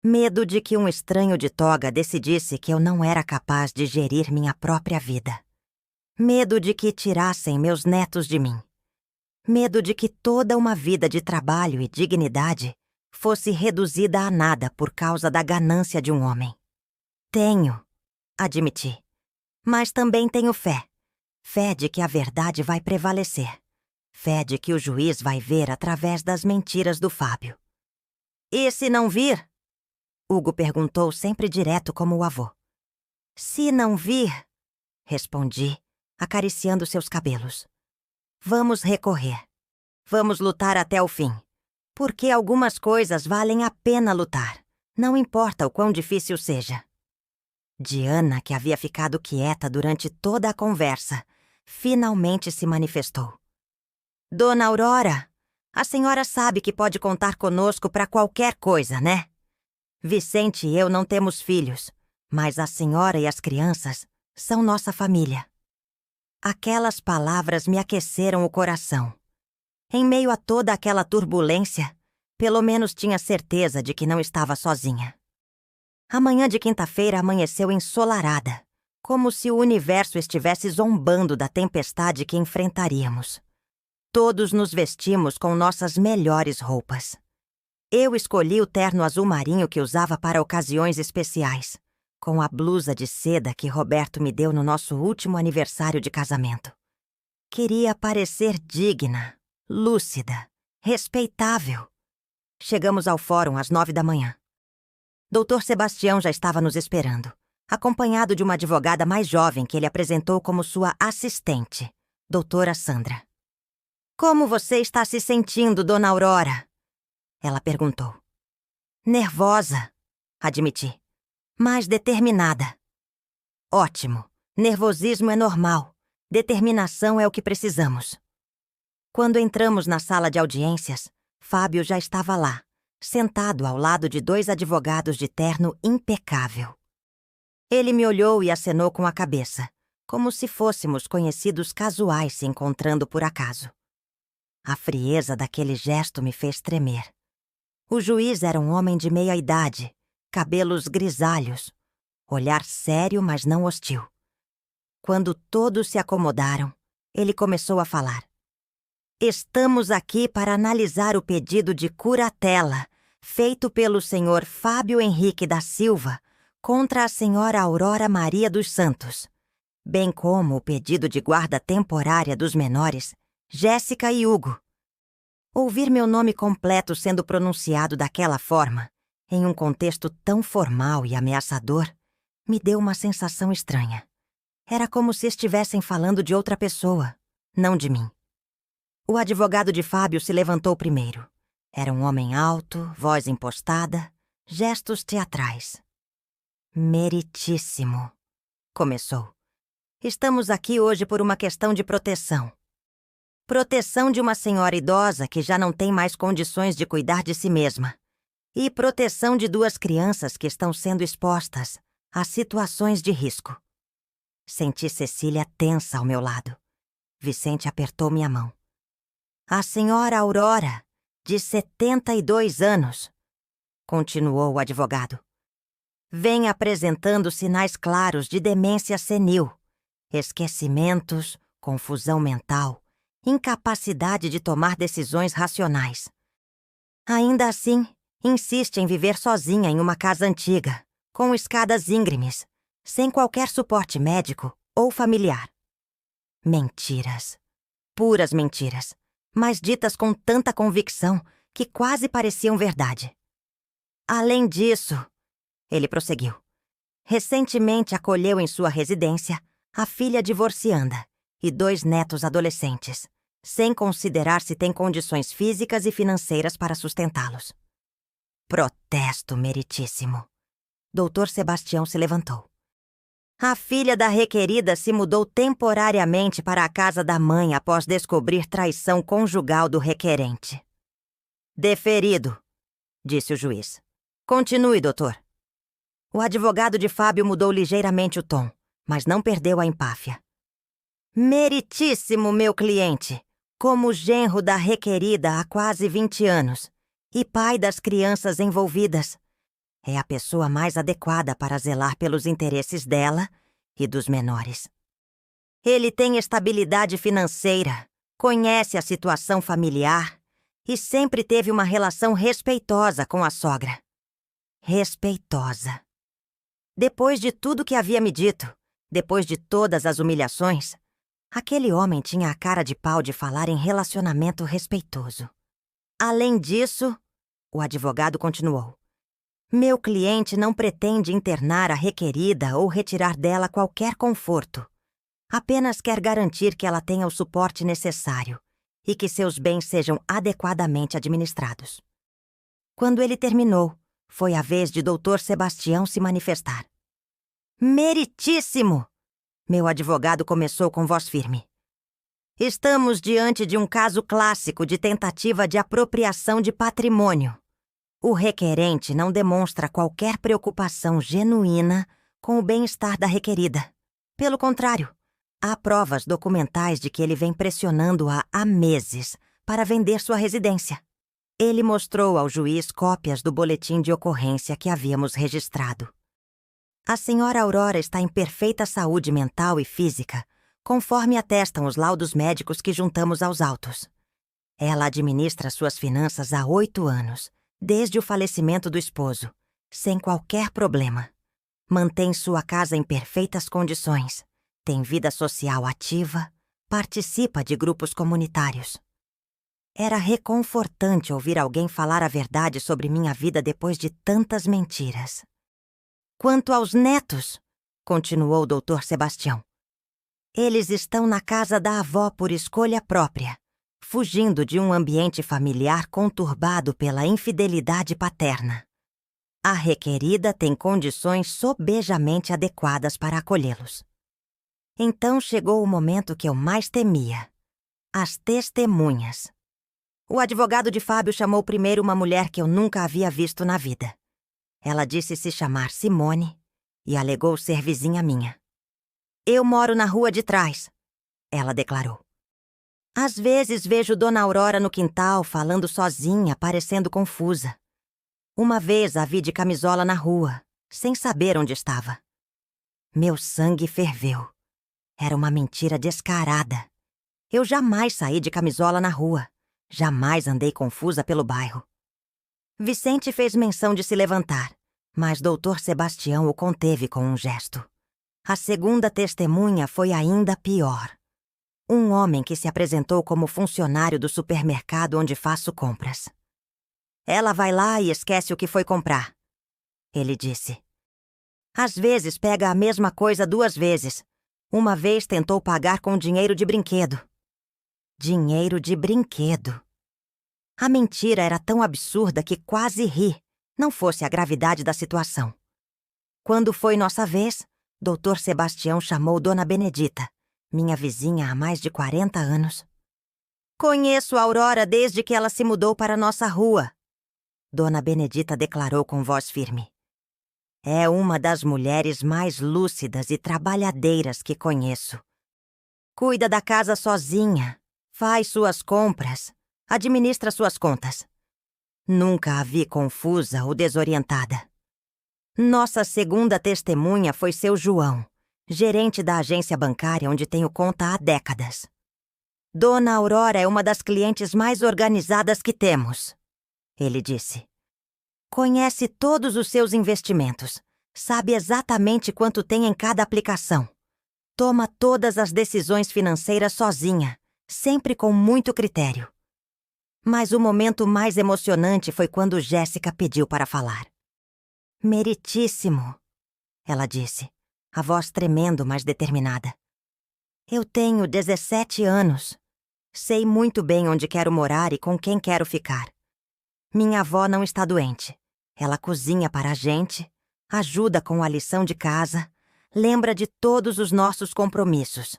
Medo de que um estranho de toga decidisse que eu não era capaz de gerir minha própria vida. Medo de que tirassem meus netos de mim. Medo de que toda uma vida de trabalho e dignidade fosse reduzida a nada por causa da ganância de um homem. Tenho, admiti. Mas também tenho fé. Fé de que a verdade vai prevalecer. Fé de que o juiz vai ver através das mentiras do Fábio. E se não vir? Hugo perguntou sempre direto como o avô. Se não vir, respondi, acariciando seus cabelos. Vamos recorrer. Vamos lutar até o fim. Porque algumas coisas valem a pena lutar. Não importa o quão difícil seja. Diana, que havia ficado quieta durante toda a conversa, finalmente se manifestou. Dona Aurora, a senhora sabe que pode contar conosco para qualquer coisa, né? Vicente e eu não temos filhos, mas a senhora e as crianças são nossa família. Aquelas palavras me aqueceram o coração. Em meio a toda aquela turbulência, pelo menos tinha certeza de que não estava sozinha. A manhã de quinta-feira amanheceu ensolarada, como se o universo estivesse zombando da tempestade que enfrentaríamos. Todos nos vestimos com nossas melhores roupas. Eu escolhi o terno azul marinho que usava para ocasiões especiais, com a blusa de seda que Roberto me deu no nosso último aniversário de casamento. Queria parecer digna, lúcida, respeitável. Chegamos ao fórum às 9 da manhã. Dr. Sebastião já estava nos esperando, acompanhado de uma advogada mais jovem que ele apresentou como sua assistente, doutora Sandra. Como você está se sentindo, dona Aurora? Ela perguntou. Nervosa, admiti, mas determinada. Ótimo, nervosismo é normal, determinação é o que precisamos. Quando entramos na sala de audiências, Fábio já estava lá, sentado ao lado de 2 advogados de terno impecável. Ele me olhou e acenou com a cabeça, como se fôssemos conhecidos casuais se encontrando por acaso. A frieza daquele gesto me fez tremer. O juiz era um homem de meia idade, cabelos grisalhos, olhar sério, mas não hostil. Quando todos se acomodaram, ele começou a falar. Estamos aqui para analisar o pedido de curatela feito pelo senhor Fábio Henrique da Silva contra a senhora Aurora Maria dos Santos, bem como o pedido de guarda temporária dos menores, Jéssica e Hugo. Ouvir meu nome completo sendo pronunciado daquela forma, em um contexto tão formal e ameaçador, me deu uma sensação estranha. Era como se estivessem falando de outra pessoa, não de mim. O advogado de Fábio se levantou primeiro. Era um homem alto, voz impostada, gestos teatrais. Meritíssimo, começou. Estamos aqui hoje por uma questão de proteção. Proteção de uma senhora idosa que já não tem mais condições de cuidar de si mesma. E proteção de 2 crianças que estão sendo expostas a situações de risco. Senti Cecília tensa ao meu lado. Vicente apertou minha mão. A senhora Aurora, de 72 anos, continuou o advogado, vem apresentando sinais claros de demência senil, esquecimentos, confusão mental, incapacidade de tomar decisões racionais. Ainda assim, insiste em viver sozinha em uma casa antiga, com escadas íngremes, sem qualquer suporte médico ou familiar. Mentiras. Puras mentiras, mas ditas com tanta convicção que quase pareciam verdade. Além disso, ele prosseguiu, recentemente acolheu em sua residência a filha divorcianda e 2 netos adolescentes, sem considerar se tem condições físicas e financeiras para sustentá-los. Protesto, meritíssimo. Doutor Sebastião se levantou. A filha da requerida se mudou temporariamente para a casa da mãe após descobrir traição conjugal do requerente. Deferido, disse o juiz. Continue, doutor. O advogado de Fábio mudou ligeiramente o tom, mas não perdeu a empáfia. Meritíssimo meu cliente, como genro da requerida há quase 20 anos e pai das crianças envolvidas, é a pessoa mais adequada para zelar pelos interesses dela e dos menores. Ele tem estabilidade financeira, conhece a situação familiar e sempre teve uma relação respeitosa com a sogra. Respeitosa. Depois de tudo que havia me dito, depois de todas as humilhações, aquele homem tinha a cara de pau de falar em relacionamento respeitoso. Além disso, o advogado continuou, meu cliente não pretende internar a requerida ou retirar dela qualquer conforto. Apenas quer garantir que ela tenha o suporte necessário e que seus bens sejam adequadamente administrados. Quando ele terminou, foi a vez de Dr. Sebastião se manifestar. Meritíssimo! Meu advogado começou com voz firme. Estamos diante de um caso clássico de tentativa de apropriação de patrimônio. O requerente não demonstra qualquer preocupação genuína com o bem-estar da requerida. Pelo contrário, há provas documentais de que ele vem pressionando-a há meses para vender sua residência. Ele mostrou ao juiz cópias do boletim de ocorrência que havíamos registrado. A senhora Aurora está em perfeita saúde mental e física, conforme atestam os laudos médicos que juntamos aos autos. Ela administra suas finanças há 8 anos, desde o falecimento do esposo, sem qualquer problema. Mantém sua casa em perfeitas condições, tem vida social ativa, participa de grupos comunitários. Era reconfortante ouvir alguém falar a verdade sobre minha vida depois de tantas mentiras. Quanto aos netos, continuou o Dr. Sebastião, eles estão na casa da avó por escolha própria, fugindo de um ambiente familiar conturbado pela infidelidade paterna. A requerida tem condições sobejamente adequadas para acolhê-los. Então chegou o momento que eu mais temia: as testemunhas. O advogado de Fábio chamou primeiro uma mulher que eu nunca havia visto na vida. Ela disse se chamar Simone e alegou ser vizinha minha. Eu moro na rua de trás, ela declarou. Às vezes vejo Dona Aurora no quintal, falando sozinha, parecendo confusa. Uma vez a vi de camisola na rua, sem saber onde estava. Meu sangue ferveu. Era uma mentira descarada. Eu jamais saí de camisola na rua. Jamais andei confusa pelo bairro. Vicente fez menção de se levantar, mas Dr. Sebastião o conteve com um gesto. A segunda testemunha foi ainda pior. Um homem que se apresentou como funcionário do supermercado onde faço compras. Ela vai lá e esquece o que foi comprar, ele disse. Às vezes pega a mesma coisa 2 vezes. Uma vez tentou pagar com dinheiro de brinquedo. Dinheiro de brinquedo. A mentira era tão absurda que quase ri, não fosse a gravidade da situação. Quando foi nossa vez, Dr. Sebastião chamou Dona Benedita, minha vizinha há mais de 40 anos. Conheço a Aurora desde que ela se mudou para nossa rua, Dona Benedita declarou com voz firme. É uma das mulheres mais lúcidas e trabalhadeiras que conheço. Cuida da casa sozinha, faz suas compras, administra suas contas. Nunca a vi confusa ou desorientada. Nossa segunda testemunha foi seu João, gerente da agência bancária onde tenho conta há décadas. Dona Aurora é uma das clientes mais organizadas que temos, ele disse. Conhece todos os seus investimentos, sabe exatamente quanto tem em cada aplicação. Toma todas as decisões financeiras sozinha, sempre com muito critério. Mas o momento mais emocionante foi quando Jéssica pediu para falar. Meritíssimo, ela disse, a voz tremendo, mas determinada. Eu tenho 17 anos. Sei muito bem onde quero morar e com quem quero ficar. Minha avó não está doente. Ela cozinha para a gente, ajuda com a lição de casa, lembra de todos os nossos compromissos.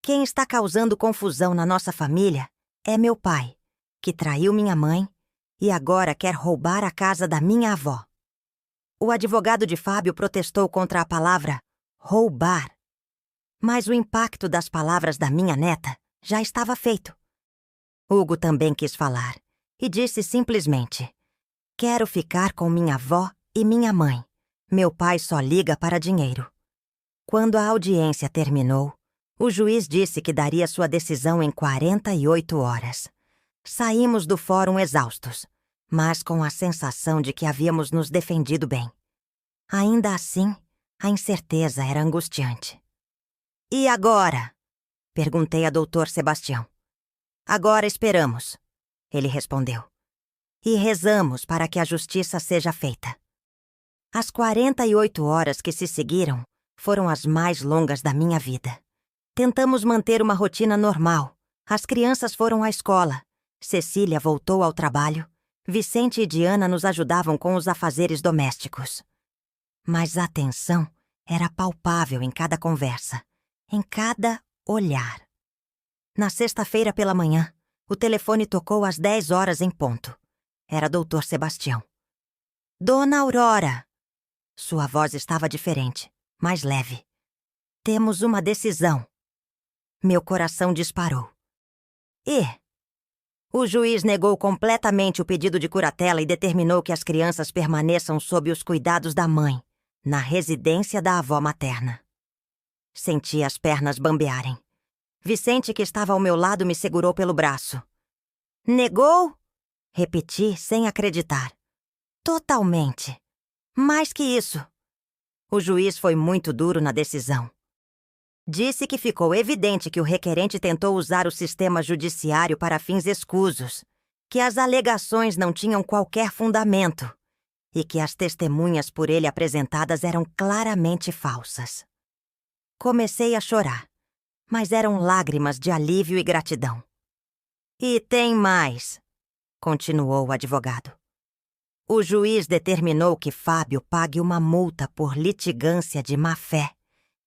Quem está causando confusão na nossa família é meu pai, que traiu minha mãe e agora quer roubar a casa da minha avó. O advogado de Fábio protestou contra a palavra roubar. Mas o impacto das palavras da minha neta já estava feito. Hugo também quis falar e disse simplesmente: quero ficar com minha avó e minha mãe. Meu pai só liga para dinheiro. Quando a audiência terminou, o juiz disse que daria sua decisão em 48 horas. Saímos do fórum exaustos, mas com a sensação de que havíamos nos defendido bem. Ainda assim, a incerteza era angustiante. E agora? Perguntei a Dr. Sebastião. Agora esperamos, ele respondeu. E rezamos para que a justiça seja feita. As 48 horas que se seguiram foram as mais longas da minha vida. Tentamos manter uma rotina normal. As crianças foram à escola. Cecília voltou ao trabalho. Vicente e Diana nos ajudavam com os afazeres domésticos. Mas a tensão era palpável em cada conversa, em cada olhar. Na sexta-feira pela manhã, o telefone tocou às 10 horas em ponto. Era Dr. Sebastião. Dona Aurora! Sua voz estava diferente, mais leve. Temos uma decisão. Meu coração disparou. E? O juiz negou completamente o pedido de curatela e determinou que as crianças permaneçam sob os cuidados da mãe, na residência da avó materna. Senti as pernas bambearem. Vicente, que estava ao meu lado, me segurou pelo braço. Negou? Repeti sem acreditar. Totalmente. Mais que isso. O juiz foi muito duro na decisão. Disse que ficou evidente que o requerente tentou usar o sistema judiciário para fins escusos, que as alegações não tinham qualquer fundamento e que as testemunhas por ele apresentadas eram claramente falsas. Comecei a chorar, mas eram lágrimas de alívio e gratidão. E tem mais, continuou o advogado. O juiz determinou que Fábio pague uma multa por litigância de má-fé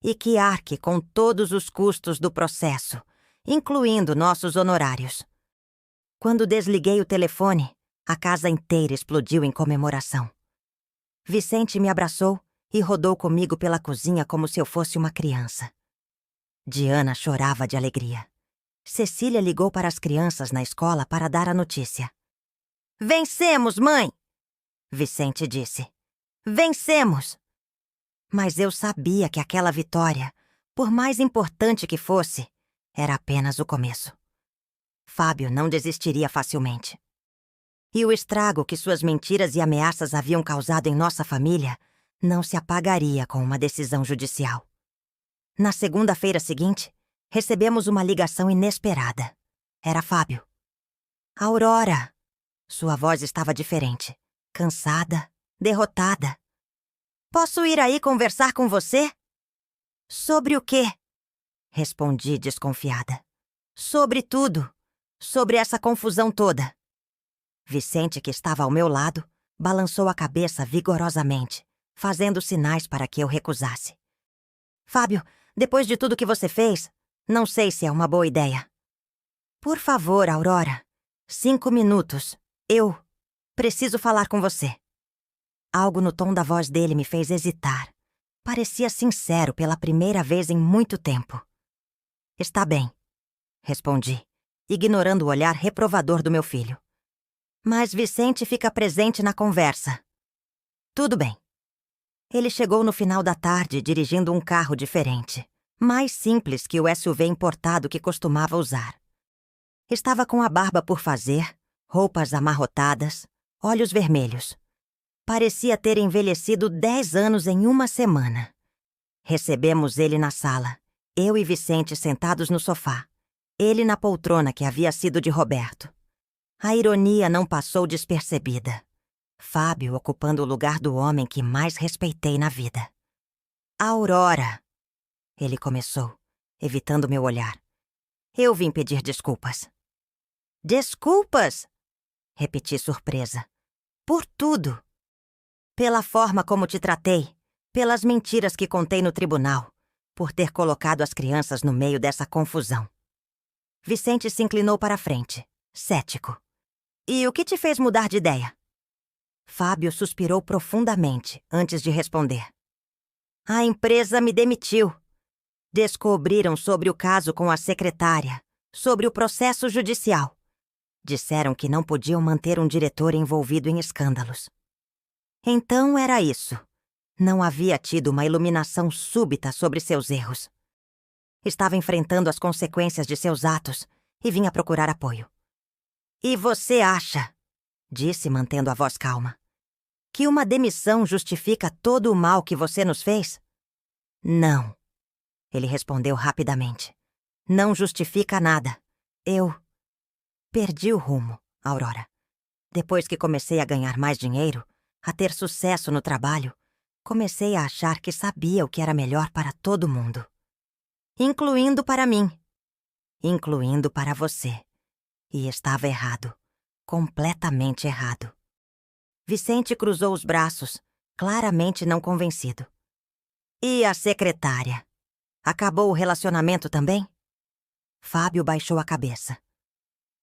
e que arque com todos os custos do processo, incluindo nossos honorários. Quando desliguei o telefone, a casa inteira explodiu em comemoração. Vicente me abraçou e rodou comigo pela cozinha como se eu fosse uma criança. Diana chorava de alegria. Cecília ligou para as crianças na escola para dar a notícia. Vencemos, mãe! Vicente disse. Vencemos! Mas eu sabia que aquela vitória, por mais importante que fosse, era apenas o começo. Fábio não desistiria facilmente. E o estrago que suas mentiras e ameaças haviam causado em nossa família não se apagaria com uma decisão judicial. Na segunda-feira seguinte, recebemos uma ligação inesperada. Era Fábio. Aurora! Sua voz estava diferente, cansada, derrotada. Posso ir aí conversar com você? Sobre o quê? Respondi desconfiada. Sobre tudo. Sobre essa confusão toda. Vicente, que estava ao meu lado, balançou a cabeça vigorosamente, fazendo sinais para que eu recusasse. Fábio, depois de tudo que você fez, não sei se é uma boa ideia. Por favor, Aurora. 5 minutos. Eu preciso falar com você. Algo no tom da voz dele me fez hesitar. Parecia sincero pela primeira vez em muito tempo. Está bem, respondi, ignorando o olhar reprovador do meu filho. Mas Vicente fica presente na conversa. Tudo bem. Ele chegou no final da tarde dirigindo um carro diferente, mais simples que o SUV importado que costumava usar. Estava com a barba por fazer, roupas amarrotadas, olhos vermelhos. Parecia ter envelhecido 10 anos em uma semana. Recebemos ele na sala, eu e Vicente sentados no sofá, ele na poltrona que havia sido de Roberto. A ironia não passou despercebida. Fábio ocupando o lugar do homem que mais respeitei na vida. Aurora, ele começou, evitando meu olhar. Eu vim pedir desculpas. Desculpas? Repeti surpresa. Por tudo. Pela forma como te tratei, Pelas mentiras que contei no tribunal, por ter colocado as crianças no meio dessa confusão. Vicente se inclinou para a frente, cético. E o que te fez mudar de ideia? Fábio suspirou profundamente antes de responder. A empresa me demitiu. Descobriram sobre o caso com a secretária, sobre o processo judicial. Disseram que não podiam manter um diretor envolvido em escândalos. Então era isso. Não havia tido uma iluminação súbita sobre seus erros. Estava enfrentando as consequências de seus atos e vinha procurar apoio. E você acha, disse mantendo a voz calma, que uma demissão justifica todo o mal que você nos fez? Não, ele respondeu rapidamente. Não justifica nada. Eu perdi o rumo, Aurora. Depois que comecei a ganhar mais dinheiro, a ter sucesso no trabalho, comecei a achar que sabia o que era melhor para todo mundo. Incluindo para mim. Incluindo para você. E estava errado. Completamente errado. Vicente cruzou os braços, claramente não convencido. E a secretária? Acabou o relacionamento também? Fábio baixou a cabeça.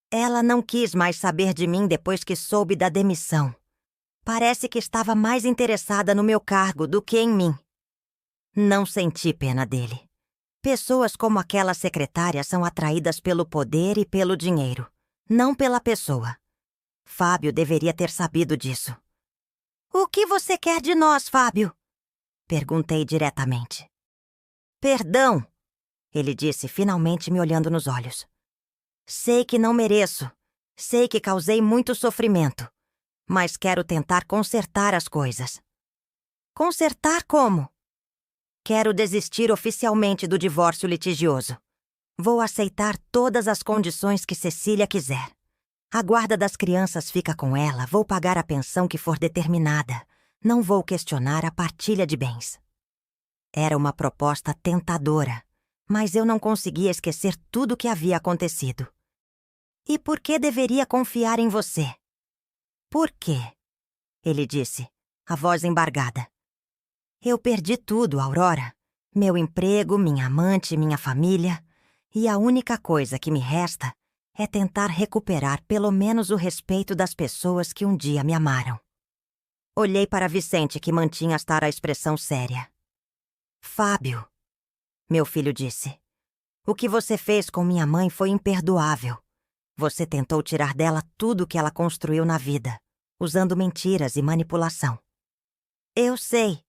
Ela não quis mais saber de mim depois que soube da demissão. Parece que estava mais interessada no meu cargo do que em mim. Não senti pena dele. Pessoas como aquela secretária são atraídas pelo poder e pelo dinheiro, não pela pessoa. Fábio deveria ter sabido disso. O que você quer de nós, Fábio? Perguntei diretamente. Perdão, ele disse, finalmente me olhando nos olhos. Sei que não mereço. Sei que causei muito sofrimento. Mas quero tentar consertar as coisas. Consertar como? Quero desistir oficialmente do divórcio litigioso. Vou aceitar todas as condições que Cecília quiser. A guarda das crianças fica com ela, vou pagar a pensão que for determinada. Não vou questionar a partilha de bens. Era uma proposta tentadora, mas eu não conseguia esquecer tudo o que havia acontecido. E por que deveria confiar em você? Por quê? Ele disse, a voz embargada. Eu perdi tudo, Aurora. Meu emprego, minha amante, minha família. E a única coisa que me resta é tentar recuperar pelo menos o respeito das pessoas que um dia me amaram. Olhei para Vicente, que mantinha estar a expressão séria. Fábio, meu filho disse, o que você fez com minha mãe foi imperdoável. Você tentou tirar dela tudo o que ela construiu na vida, usando mentiras e manipulação. Eu sei.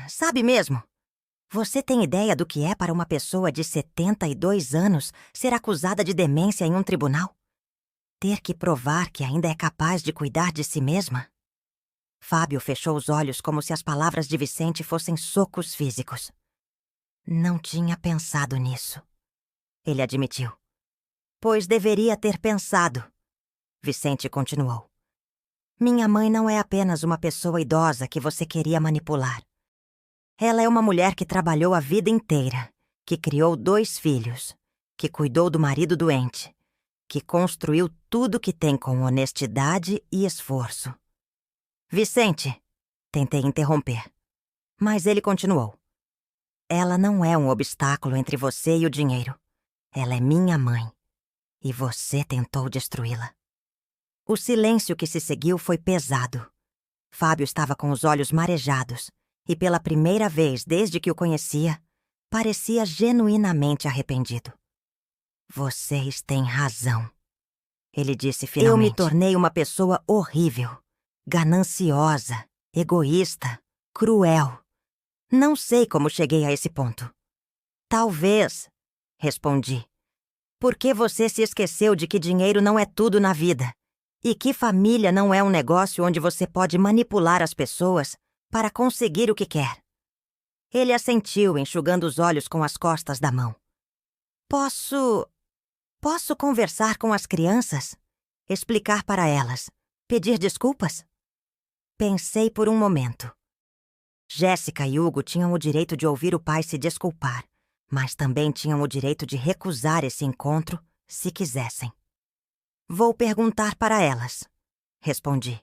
Sabe mesmo? Você tem ideia do que é para uma pessoa de 72 anos ser acusada de demência em um tribunal? Ter que provar que ainda é capaz de cuidar de si mesma? Fábio fechou os olhos como se as palavras de Vicente fossem socos físicos. Não tinha pensado nisso, ele admitiu. Pois deveria ter pensado, Vicente continuou. Minha mãe não é apenas uma pessoa idosa que você queria manipular. Ela é uma mulher que trabalhou a vida inteira, que criou 2 filhos, que cuidou do marido doente, que construiu tudo que tem com honestidade e esforço. Vicente, tentei interromper, mas ele continuou. Ela não é um obstáculo entre você e o dinheiro. Ela é minha mãe, e você tentou destruí-la. O silêncio que se seguiu foi pesado. Fábio estava com os olhos marejados e, pela primeira vez desde que o conhecia, parecia genuinamente arrependido. Vocês têm razão, ele disse finalmente. Eu me tornei uma pessoa horrível, gananciosa, egoísta, cruel. Não sei como cheguei a esse ponto. Talvez, respondi, porque você se esqueceu de que dinheiro não é tudo na vida. E que família não é um negócio onde você pode manipular as pessoas para conseguir o que quer. Ele assentiu, enxugando os olhos com as costas da mão. Posso conversar com as crianças? Explicar para elas? Pedir desculpas? Pensei por um momento. Jéssica e Hugo tinham o direito de ouvir o pai se desculpar, mas também tinham o direito de recusar esse encontro se quisessem. Vou perguntar para elas, respondi.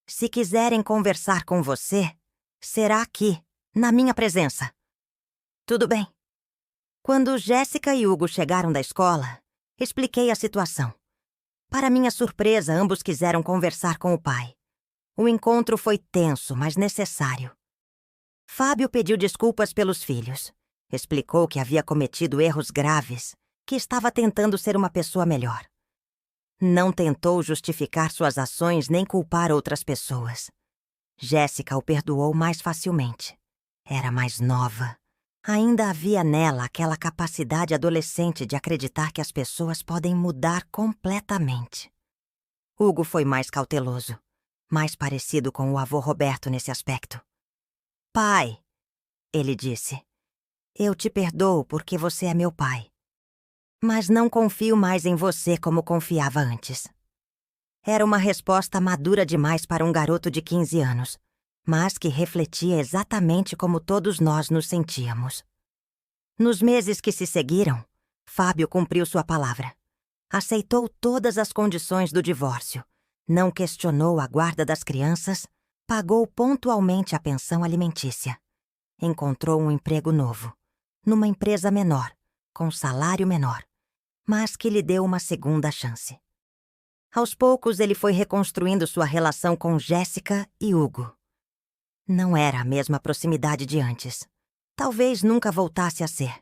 Se quiserem conversar com você, Será aqui, na minha presença. Tudo bem. Quando Jéssica e Hugo chegaram da escola, expliquei a situação. Para minha surpresa, ambos quiseram conversar com o pai. O encontro foi tenso, mas necessário. Fábio pediu desculpas pelos filhos. Explicou que havia cometido erros graves, que estava tentando ser uma pessoa melhor. Não tentou justificar suas ações nem culpar outras pessoas. Jéssica o perdoou mais facilmente. Era mais nova. Ainda havia nela aquela capacidade adolescente de acreditar que as pessoas podem mudar completamente. Hugo foi mais cauteloso, mais parecido com o avô Roberto nesse aspecto. Pai, ele disse, eu te perdoo porque você é meu pai. Mas não confio mais em você como confiava antes. Era uma resposta madura demais para um garoto de 15 anos, mas que refletia exatamente como todos nós nos sentíamos. Nos meses que se seguiram, Fábio cumpriu sua palavra. Aceitou todas as condições do divórcio, não questionou a guarda das crianças, pagou pontualmente a pensão alimentícia. Encontrou um emprego novo, numa empresa menor, com salário menor, mas que lhe deu uma segunda chance. Aos poucos, ele foi reconstruindo sua relação com Jéssica e Hugo. Não era a mesma proximidade de antes. Talvez nunca voltasse a ser,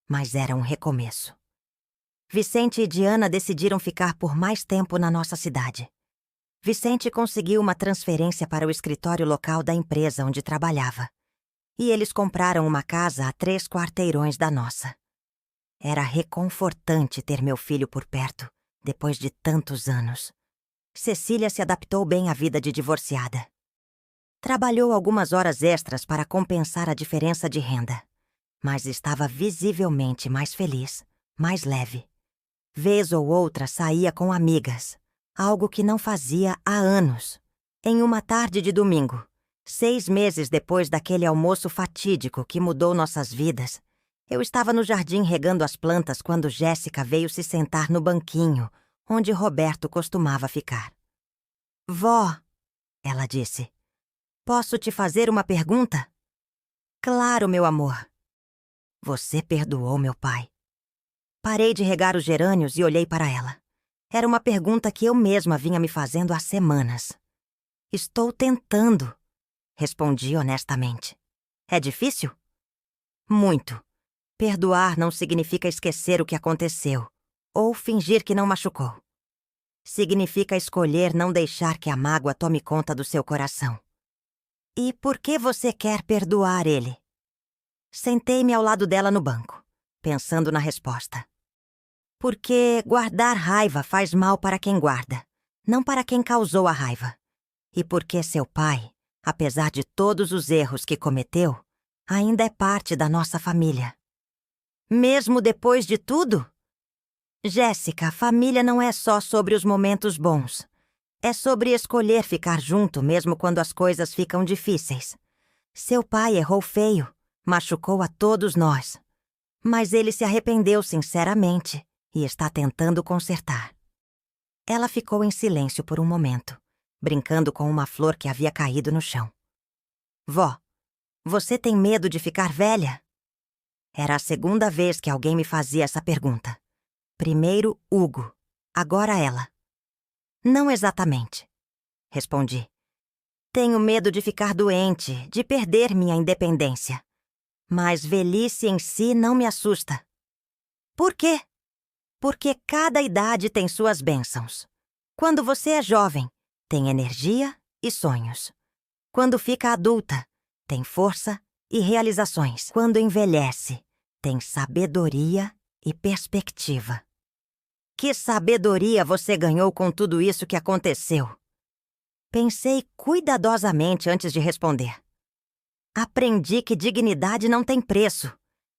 mas era um recomeço. Vicente e Diana decidiram ficar por mais tempo na nossa cidade. Vicente conseguiu uma transferência para o escritório local da empresa onde trabalhava. E eles compraram uma casa a 3 quarteirões da nossa. Era reconfortante ter meu filho por perto, depois de tantos anos. Cecília se adaptou bem à vida de divorciada. Trabalhou algumas horas extras para compensar a diferença de renda, mas estava visivelmente mais feliz, mais leve. Vez ou outra saía com amigas, algo que não fazia há anos. Em uma tarde de domingo, 6 meses depois daquele almoço fatídico que mudou nossas vidas, eu estava no jardim regando as plantas quando Jéssica veio se sentar no banquinho onde Roberto costumava ficar. Vó, ela disse, posso te fazer uma pergunta? Claro, meu amor. Você perdoou meu pai. Parei de regar os gerânios e olhei para ela. Era uma pergunta que eu mesma vinha me fazendo há semanas. Estou tentando, respondi honestamente. É difícil? Muito. Perdoar não significa esquecer o que aconteceu, ou fingir que não machucou. Significa escolher não deixar que a mágoa tome conta do seu coração. E por que você quer perdoar ele? Sentei-me ao lado dela no banco, pensando na resposta. Porque guardar raiva faz mal para quem guarda, não para quem causou a raiva. E porque seu pai, apesar de todos os erros que cometeu, ainda é parte da nossa família. Mesmo depois de tudo? Jéssica, a família não é só sobre os momentos bons. É sobre escolher ficar junto mesmo quando as coisas ficam difíceis. Seu pai errou feio, machucou a todos nós. Mas ele se arrependeu sinceramente e está tentando consertar. Ela ficou em silêncio por um momento, brincando com uma flor que havia caído no chão. Vó, você tem medo de ficar velha? Era a segunda vez que alguém me fazia essa pergunta. Primeiro, Hugo. Agora ela. Não exatamente, respondi. Tenho medo de ficar doente, de perder minha independência. Mas velhice em si não me assusta. Por quê? Porque cada idade tem suas bênçãos. Quando você é jovem, tem energia e sonhos. Quando fica adulta, tem força e realizações. Quando envelhece, tem sabedoria e perspectiva. Que sabedoria você ganhou com tudo isso que aconteceu? Pensei cuidadosamente antes de responder. Aprendi que dignidade não tem preço,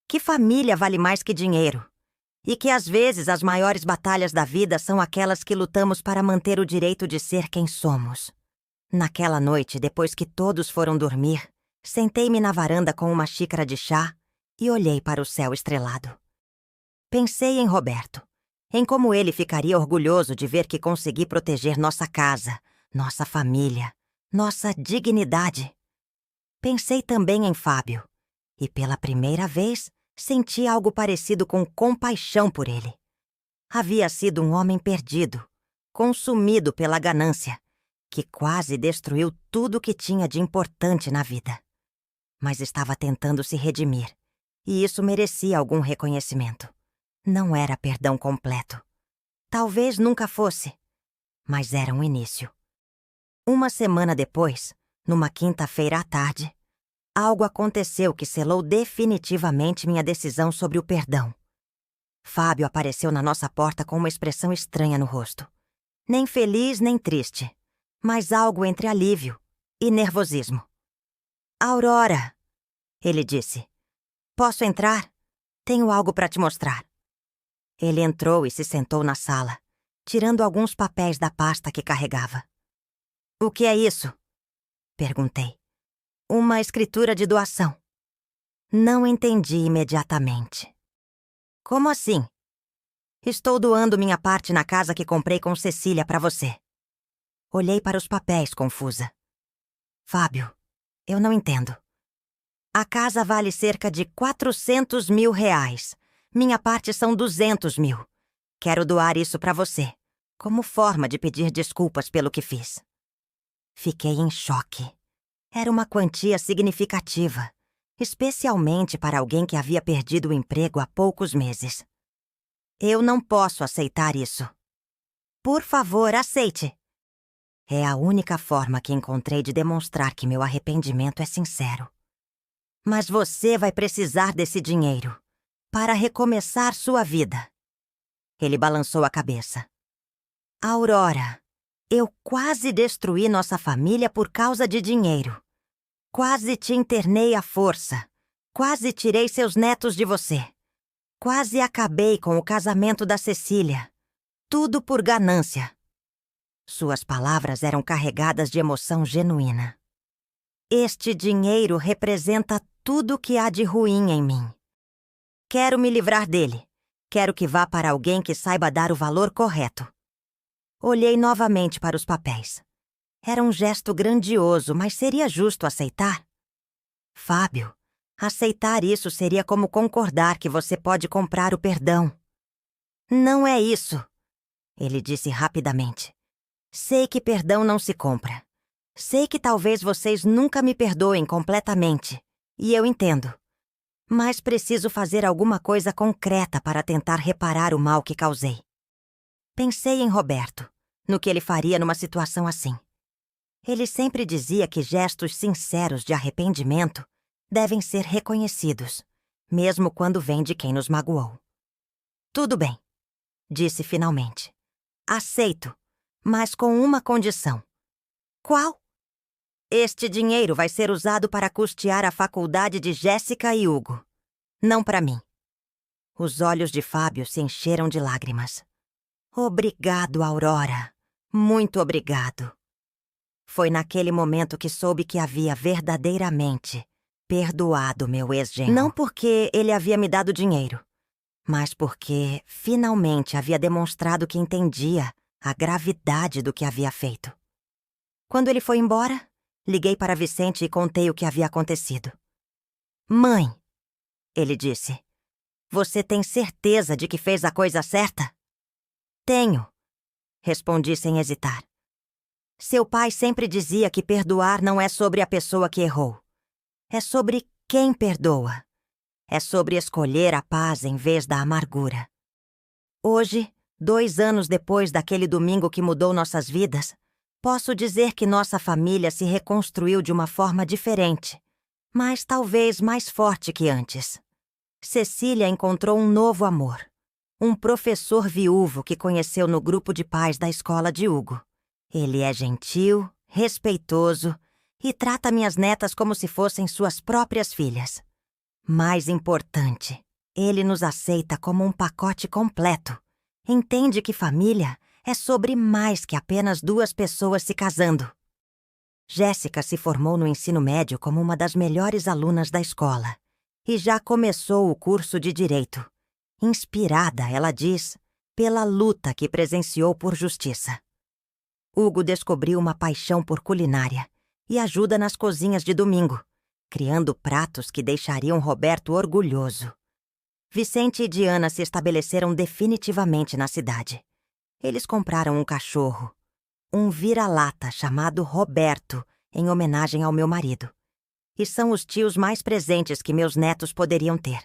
que família vale mais que dinheiro, e que às vezes as maiores batalhas da vida são aquelas que lutamos para manter o direito de ser quem somos. Naquela noite, depois que todos foram dormir, sentei-me na varanda com uma xícara de chá e olhei para o céu estrelado. Pensei em Roberto, em como ele ficaria orgulhoso de ver que consegui proteger nossa casa, nossa família, nossa dignidade. Pensei também em Fábio, e pela primeira vez senti algo parecido com compaixão por ele. Havia sido um homem perdido, consumido pela ganância, que quase destruiu tudo o que tinha de importante na vida. Mas estava tentando se redimir, e isso merecia algum reconhecimento. Não era perdão completo. Talvez nunca fosse, mas era um início. Uma semana depois, numa quinta-feira à tarde, algo aconteceu que selou definitivamente minha decisão sobre o perdão. Fábio apareceu na nossa porta com uma expressão estranha no rosto. Nem feliz, nem triste, mas algo entre alívio e nervosismo. "Aurora", ele disse. "Posso entrar? Tenho algo para te mostrar." Ele entrou e se sentou na sala, tirando alguns papéis da pasta que carregava. "O que é isso?" perguntei. "Uma escritura de doação." Não entendi imediatamente. "Como assim?" "Estou doando minha parte na casa que comprei com Cecília para você." Olhei para os papéis, confusa. "Fábio, eu não entendo." "A casa vale cerca de R$ 400 mil. Minha parte são 200 mil. Quero doar isso para você, como forma de pedir desculpas pelo que fiz." Fiquei em choque. Era uma quantia significativa, especialmente para alguém que havia perdido o emprego há poucos meses. "Eu não posso aceitar isso." "Por favor, aceite." É a única forma que encontrei de demonstrar que meu arrependimento é sincero. "Mas você vai precisar desse dinheiro para recomeçar sua vida." Ele balançou a cabeça. "Aurora, eu quase destruí nossa família por causa de dinheiro. Quase te internei à força. Quase tirei seus netos de você. Quase acabei com o casamento da Cecília. Tudo por ganância." Suas palavras eram carregadas de emoção genuína. "Este dinheiro representa tudo o que há de ruim em mim. Quero me livrar dele. Quero que vá para alguém que saiba dar o valor correto." Olhei novamente para os papéis. Era um gesto grandioso, mas seria justo aceitar? "Fábio, aceitar isso seria como concordar que você pode comprar o perdão." "Não é isso," ele disse rapidamente. "Sei que perdão não se compra. Sei que talvez vocês nunca me perdoem completamente, e eu entendo. Mas preciso fazer alguma coisa concreta para tentar reparar o mal que causei." Pensei em Roberto, no que ele faria numa situação assim. Ele sempre dizia que gestos sinceros de arrependimento devem ser reconhecidos, mesmo quando vêm de quem nos magoou. "Tudo bem," disse finalmente. "Aceito, mas com uma condição." "Qual?" "Este dinheiro vai ser usado para custear a faculdade de Jéssica e Hugo. Não para mim." Os olhos de Fábio se encheram de lágrimas. "Obrigado, Aurora. Muito obrigado." Foi naquele momento que soube que havia verdadeiramente perdoado meu ex-genro. Não porque ele havia me dado dinheiro, mas porque finalmente havia demonstrado que entendia a gravidade do que havia feito. Quando ele foi embora, liguei para Vicente e contei o que havia acontecido. "Mãe", ele disse, "você tem certeza de que fez a coisa certa?" "Tenho", respondi sem hesitar. "Seu pai sempre dizia que perdoar não é sobre a pessoa que errou. É sobre quem perdoa. É sobre escolher a paz em vez da amargura." Hoje, 2 anos depois daquele domingo que mudou nossas vidas, posso dizer que nossa família se reconstruiu de uma forma diferente, mas talvez mais forte que antes. Cecília encontrou um novo amor, um professor viúvo que conheceu no grupo de pais da escola de Hugo. Ele é gentil, respeitoso e trata minhas netas como se fossem suas próprias filhas. Mais importante, ele nos aceita como um pacote completo. Entende que família é sobre mais que apenas 2 pessoas se casando. Jéssica se formou no ensino médio como uma das melhores alunas da escola e já começou o curso de Direito. Inspirada, ela diz, pela luta que presenciou por justiça. Hugo descobriu uma paixão por culinária e ajuda nas cozinhas de domingo, criando pratos que deixariam Roberto orgulhoso. Vicente e Diana se estabeleceram definitivamente na cidade. Eles compraram um cachorro, um vira-lata chamado Roberto, em homenagem ao meu marido. E são os tios mais presentes que meus netos poderiam ter.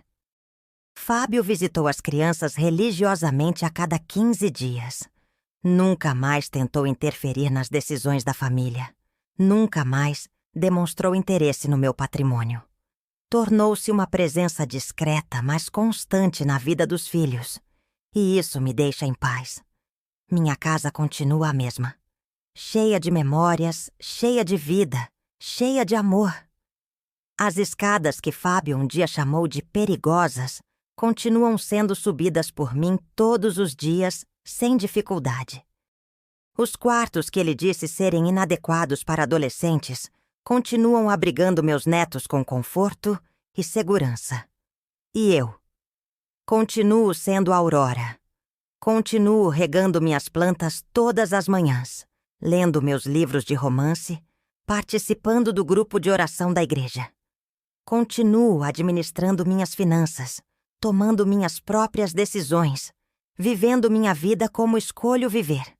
Fábio visitou as crianças religiosamente a cada 15 dias. Nunca mais tentou interferir nas decisões da família. Nunca mais demonstrou interesse no meu patrimônio. Tornou-se uma presença discreta, mas constante na vida dos filhos. E isso me deixa em paz. Minha casa continua a mesma. Cheia de memórias, cheia de vida, cheia de amor. As escadas que Fábio um dia chamou de perigosas continuam sendo subidas por mim todos os dias, sem dificuldade. Os quartos que ele disse serem inadequados para adolescentes continuam abrigando meus netos com conforto e segurança. E eu? Continuo sendo Aurora. Continuo regando minhas plantas todas as manhãs, lendo meus livros de romance, participando do grupo de oração da igreja. Continuo administrando minhas finanças, tomando minhas próprias decisões, vivendo minha vida como escolho viver.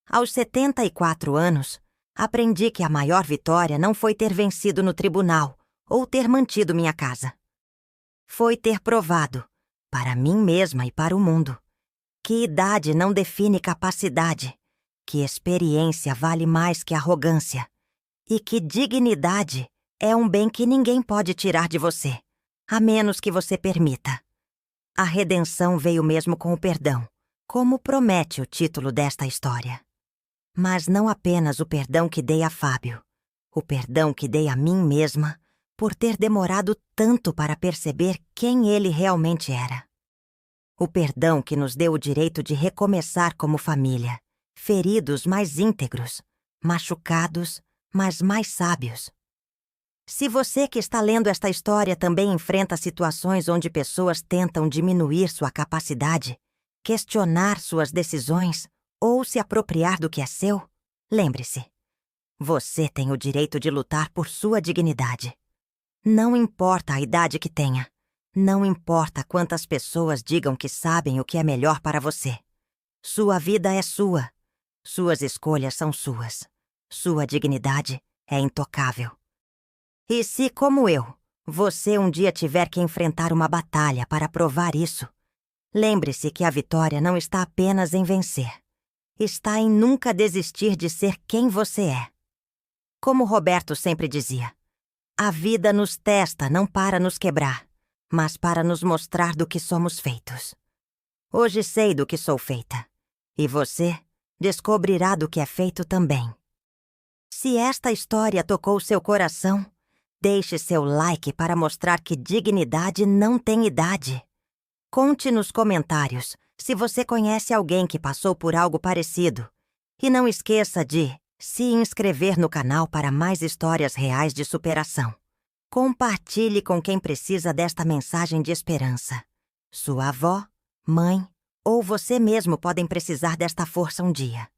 Aos 74 anos, aprendi que a maior vitória não foi ter vencido no tribunal ou ter mantido minha casa. Foi ter provado, para mim mesma e para o mundo, que idade não define capacidade, que experiência vale mais que arrogância e que dignidade é um bem que ninguém pode tirar de você, a menos que você permita. A redenção veio mesmo com o perdão, como promete o título desta história. Mas não apenas o perdão que dei a Fábio, o perdão que dei a mim mesma por ter demorado tanto para perceber quem ele realmente era. O perdão que nos deu o direito de recomeçar como família, feridos mais íntegros, machucados, mas mais sábios. Se você que está lendo esta história também enfrenta situações onde pessoas tentam diminuir sua capacidade, questionar suas decisões ou se apropriar do que é seu, lembre-se, você tem o direito de lutar por sua dignidade. Não importa a idade que tenha, não importa quantas pessoas digam que sabem o que é melhor para você. Sua vida é sua, suas escolhas são suas, sua dignidade é intocável. E se, como eu, você um dia tiver que enfrentar uma batalha para provar isso, lembre-se que a vitória não está apenas em vencer. Está em nunca desistir de ser quem você é. Como Roberto sempre dizia, a vida nos testa não para nos quebrar, mas para nos mostrar do que somos feitos. Hoje sei do que sou feita, e você descobrirá do que é feito também. Se esta história tocou seu coração, deixe seu like para mostrar que dignidade não tem idade. Conte nos comentários se você conhece alguém que passou por algo parecido. E não esqueça de se inscrever no canal para mais histórias reais de superação. Compartilhe com quem precisa desta mensagem de esperança. Sua avó, mãe ou você mesmo podem precisar desta força um dia.